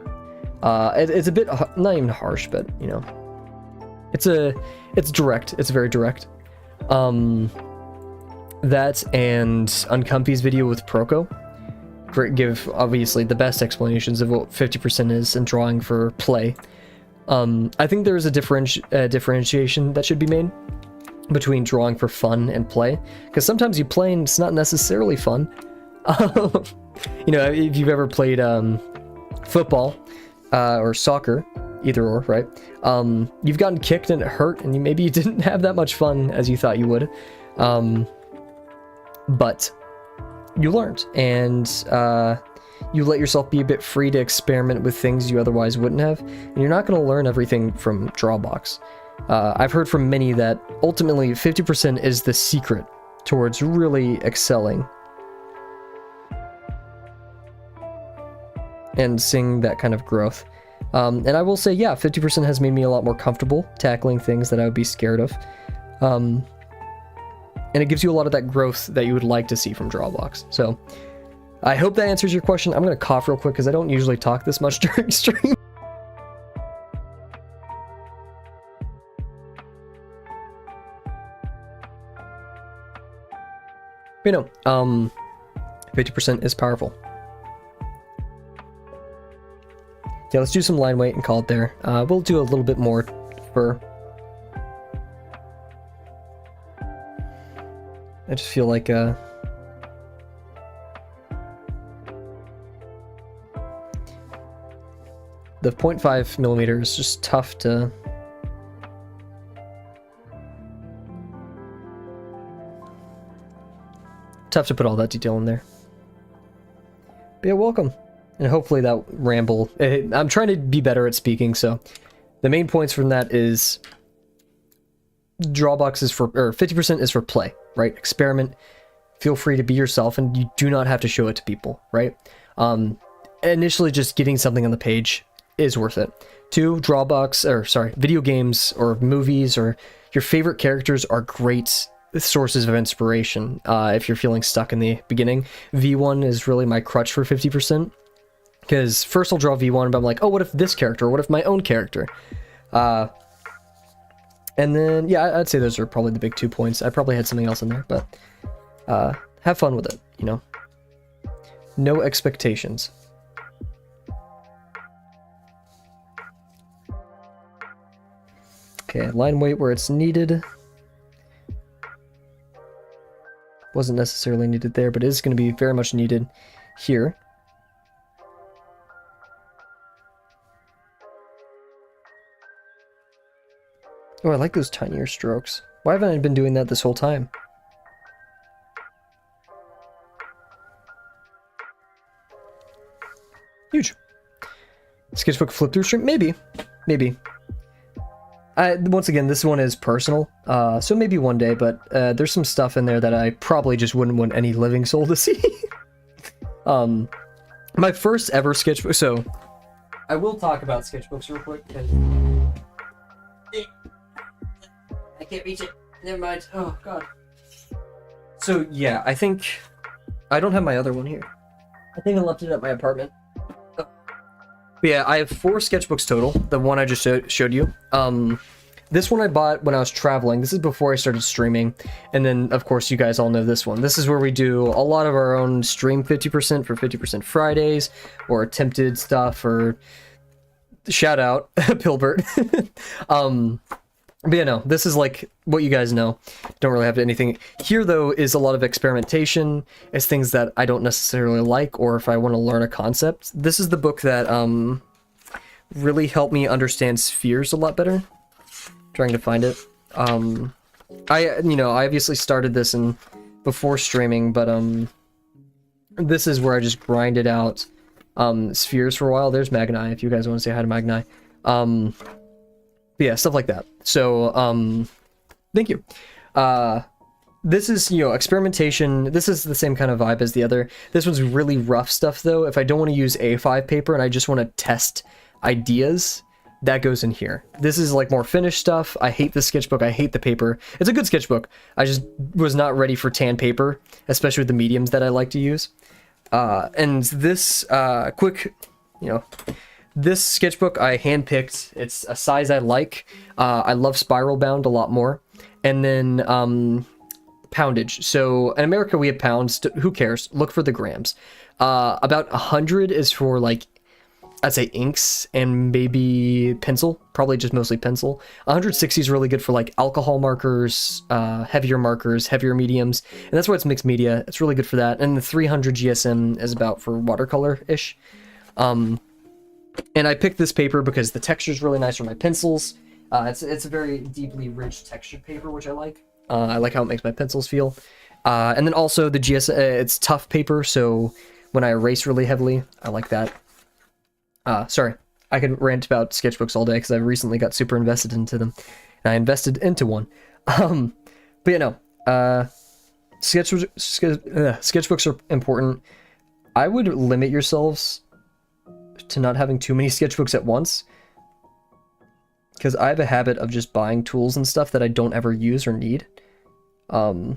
It's a bit, not even harsh, but you know, it's direct. It's very direct. That and Uncomfy's video with Proco give obviously the best explanations of what 50% is and drawing for play. I think there is a differentiation that should be made between drawing for fun and play, because sometimes you play and it's not necessarily fun. You know, if you've ever played football or soccer, either or, right? You've gotten kicked and it hurt, and maybe you didn't have that much fun as you thought you would. But you learned, and you let yourself be a bit free to experiment with things you otherwise wouldn't have, and you're not going to learn everything from Drawbox. I've heard from many that ultimately 50% is the secret towards really excelling and seeing that kind of growth. And I will say, yeah, 50% has made me a lot more comfortable tackling things that I would be scared of. And it gives you a lot of that growth that you would like to see from Drawbox. So I hope that answers your question. I'm going to cough real quick because I don't usually talk this much during stream. You know, 50% is powerful. Yeah, let's do some line weight and call it there. We'll do a little bit more for... I just feel like the 0.5 millimeter is just tough to... Tough to put all that detail in there. But yeah, welcome. And hopefully that ramble... I'm trying to be better at speaking, so... The main points from that is... Drawbox is for... Or 50% is for play, right? Experiment. Feel free to be yourself, and you do not have to show it to people, right? Initially, just getting something on the page is worth it. 2, video games or movies or your favorite characters are great sources of inspiration if you're feeling stuck in the beginning. V1 is really my crutch for 50%. Because first I'll draw V1, but I'm like, oh, what if this character? What if my own character? And then, yeah, I'd say those are probably the big 2 points. I probably had something else in there, but have fun with it, you know? No expectations. Okay, line weight where it's needed. Wasn't necessarily needed there, but it is going to be very much needed here. Oh, I like those tinier strokes. Why haven't I been doing that this whole time? Huge. Sketchbook flip through stream? Maybe. Maybe. Once again, this one is personal, so maybe one day, but there's some stuff in there that I probably just wouldn't want any living soul to see. My first ever sketchbook, so I will talk about sketchbooks real quick, because I can't reach it. Never mind. Oh, God. So, yeah, I think... I don't have my other one here. I think I left it at my apartment. Oh. But yeah, I have 4 sketchbooks total. The one I just showed you. This one I bought when I was traveling. This is before I started streaming. And then, of course, you guys all know this one. This is where we do a lot of our own stream 50% for 50% Fridays, or attempted stuff, or... Shout out, Pilbert. But yeah, no, this is like what you guys know. Don't really have anything. Here, though, is a lot of experimentation. It's things that I don't necessarily like, or if I want to learn a concept. This is the book that really helped me understand spheres a lot better. Trying to find it. I obviously started this before streaming, but this is where I just grinded out spheres for a while. There's Magni, if you guys want to say hi to Magni. But yeah, stuff like that. So, thank you. this is, you know, experimentation. This is the same kind of vibe as the other. This one's really rough stuff, though. If I don't want to use A5 paper and I just want to test ideas, that goes in here. This is like more finished stuff. I hate the sketchbook. I hate the paper. It's a good sketchbook. I just was not ready for tan paper, especially with the mediums that I like to use. And this quick, you know, this sketchbook I handpicked. It's a size I like. I love spiral bound a lot more. And then poundage. So in America we have pounds. Who cares? Look for the grams. About 100 is for like, I'd say inks and maybe pencil, probably just mostly pencil. 160 is really good for like alcohol markers, heavier mediums, and that's why it's mixed media. It's really good for that. And the 300 GSM is about for watercolor-ish. And I picked this paper because the texture is really nice for my pencils. It's a very deeply rich textured paper, which I like. I like how it makes my pencils feel. And then also the it's tough paper, so when I erase really heavily, I like that. Sorry, I could rant about sketchbooks all day because I recently got super invested into them, and I invested into one. But you know, sketchbooks are important. I would limit yourselves to not having too many sketchbooks at once, because I have a habit of just buying tools and stuff that I don't ever use or need. But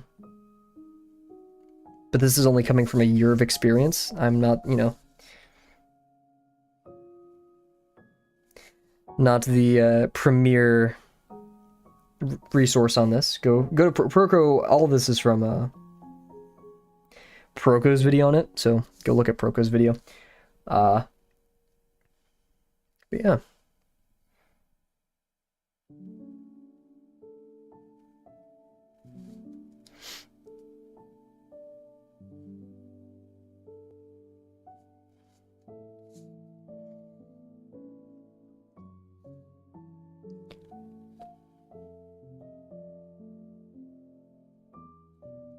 this is only coming from a year of experience. I'm not, you know, not the premier resource on this. Go to Proco. All of this is from Proco's video on it, so go look at Proco's video. But yeah.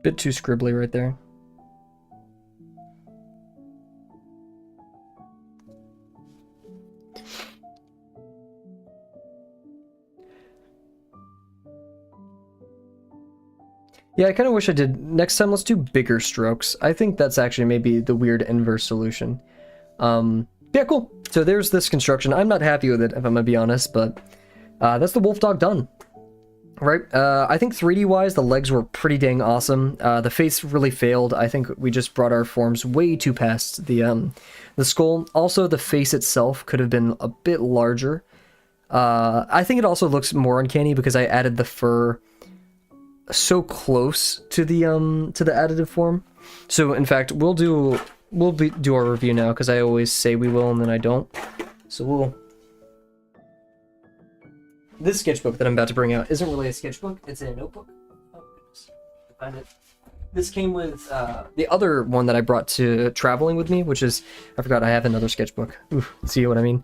Bit too scribbly right there. Yeah, I kind of wish I did. Next time, let's do bigger strokes. I think that's actually maybe the weird inverse solution. Yeah, cool. So there's this construction. I'm not happy with it, if I'm gonna be honest, but that's the wolf dog done. Right, I think 3D-wise, the legs were pretty dang awesome. The face really failed. I think we just brought our forms way too past the skull. Also, the face itself could have been a bit larger. I think it also looks more uncanny because I added the fur so close to the additive form. So, in fact, we'll do our review now because I always say we will and then I don't. So we'll. This sketchbook that I'm about to bring out isn't really a sketchbook, it's a notebook. Oh, goodness. Find it. This came with the other one that I brought to traveling with me, which is, I forgot I have another sketchbook. Ooh, see what I mean?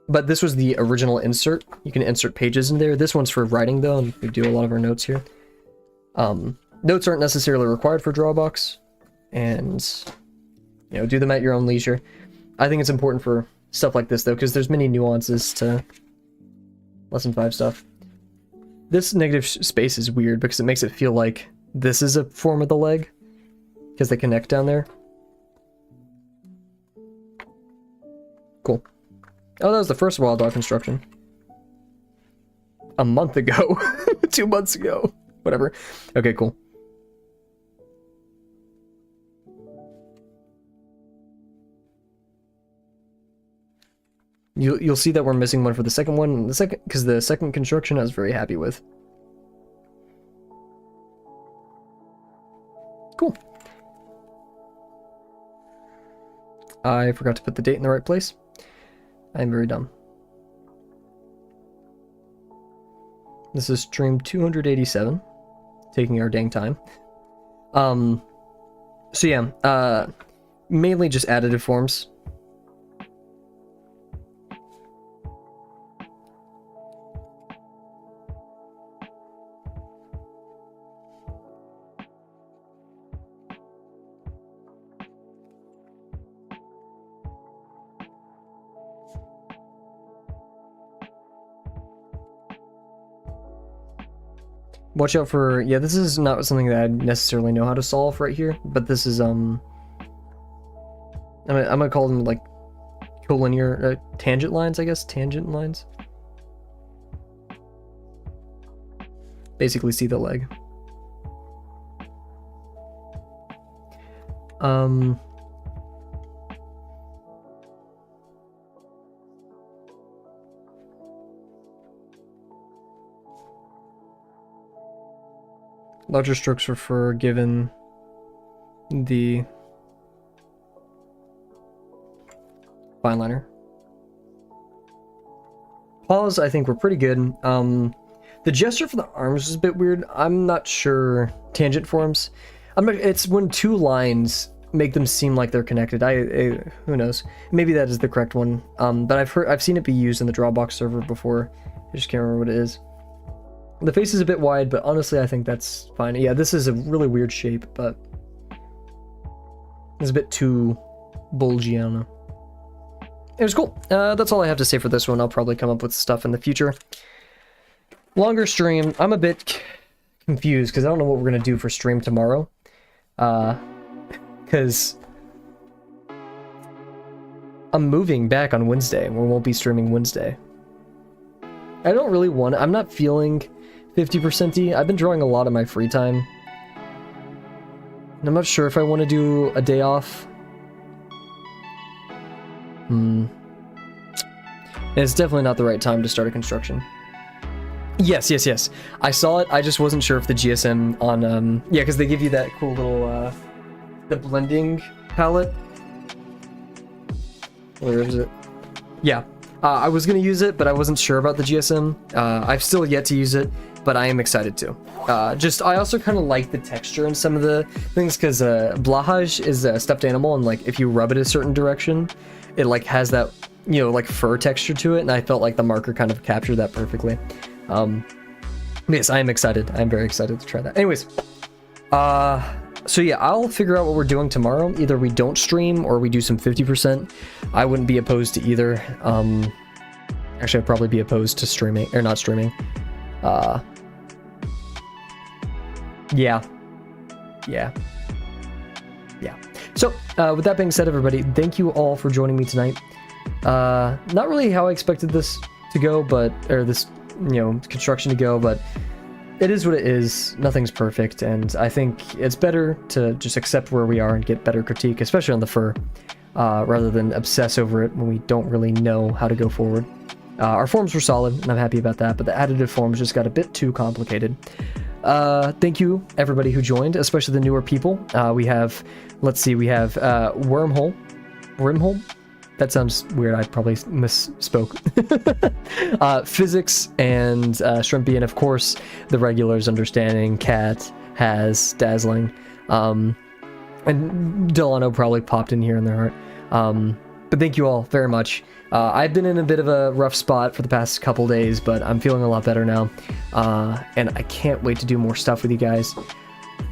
But this was the original insert. You can insert pages in there. This one's for writing, though, and we do a lot of our notes here. Notes aren't necessarily required for Drawbox, and, you know, do them at your own leisure. I think it's important for stuff like this, though, because there's many nuances to Lesson 5 stuff. This negative space is weird because it makes it feel like this is a form of the leg because they connect down there. Cool. Oh, that was the first wild dog construction. A month ago. 2 months ago. Whatever. Okay, cool. You'll see that we're missing one for the second one. Because the second construction I was very happy with. Cool. I forgot to put the date in the right place. I'm very dumb. This is stream 287. Taking our dang time. So yeah, mainly just additive forms. Watch out for, yeah, this is not something that I necessarily know how to solve right here, but this is, I'm gonna call them like collinear, tangent lines, I guess, tangent lines. Basically see the leg. Larger strokes refer given the fine liner. Paws, I think, were pretty good. The gesture for the arms was a bit weird. I'm not sure. Tangent forms. It's when two lines make them seem like they're connected. Who knows? Maybe that is the correct one. But I've seen it be used in the Dropbox server before. I just can't remember what it is. The face is a bit wide, but honestly, I think that's fine. Yeah, this is a really weird shape, but it's a bit too bulgy, I don't know. It was cool. That's all I have to say for this one. I'll probably come up with stuff in the future. Longer stream. I'm a bit confused because I don't know what we're going to do for stream tomorrow. Because I'm moving back on Wednesday. We won't be streaming Wednesday. I don't really want... I'm not feeling 50%y. I've been drawing a lot of my free time. And I'm not sure if I want to do a day off. And it's definitely not the right time to start a construction. Yes. I saw it. I just wasn't sure if the GSM on... yeah, because they give you that cool little... the blending palette. Where is it? Yeah. I was going to use it, but I wasn't sure about the GSM. I've still yet to use it, but I am excited to. I also kind of like the texture in some of the things, because Blahaj is a stuffed animal, and like if you rub it a certain direction, it like has that, you know, like fur texture to it, and I felt like the marker kind of captured that perfectly. Yes, I am excited. I'm very excited to try that. Anyways, so yeah, I'll figure out what we're doing tomorrow. Either we don't stream or we do some 50%. I wouldn't be opposed to either. Actually, I'd probably be opposed to streaming, or not streaming. Yeah. So, with that being said, everybody, thank you all for joining me tonight. Not really how I expected this to go, or this, you know, construction to go, but it is what it is. Nothing's perfect, and I think it's better to just accept where we are and get better critique, especially on the fur, rather than obsess over it when we don't really know how to go forward. Our forms were solid, and I'm happy about that, but the additive forms just got a bit too complicated. Thank you, everybody who joined, especially the newer people. We have Wormhole. That sounds weird. I probably misspoke. Physics and Shrimpy, and of course the regulars, Understanding, Cat, Has, Dazzling, and Delano probably popped in here in their heart. But thank you all very much. I've been in a bit of a rough spot for the past couple days, but I'm feeling a lot better now, and I can't wait to do more stuff with you guys.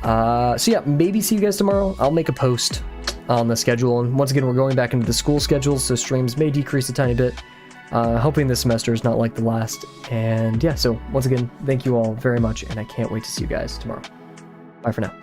So yeah, maybe see you guys tomorrow. I'll make a post on the schedule, and once again, we're going back into the school schedule, so streams may decrease a tiny bit. Hoping this semester is not like the last. And yeah, so once again, thank you all very much, and I can't wait to see you guys tomorrow. Bye for now.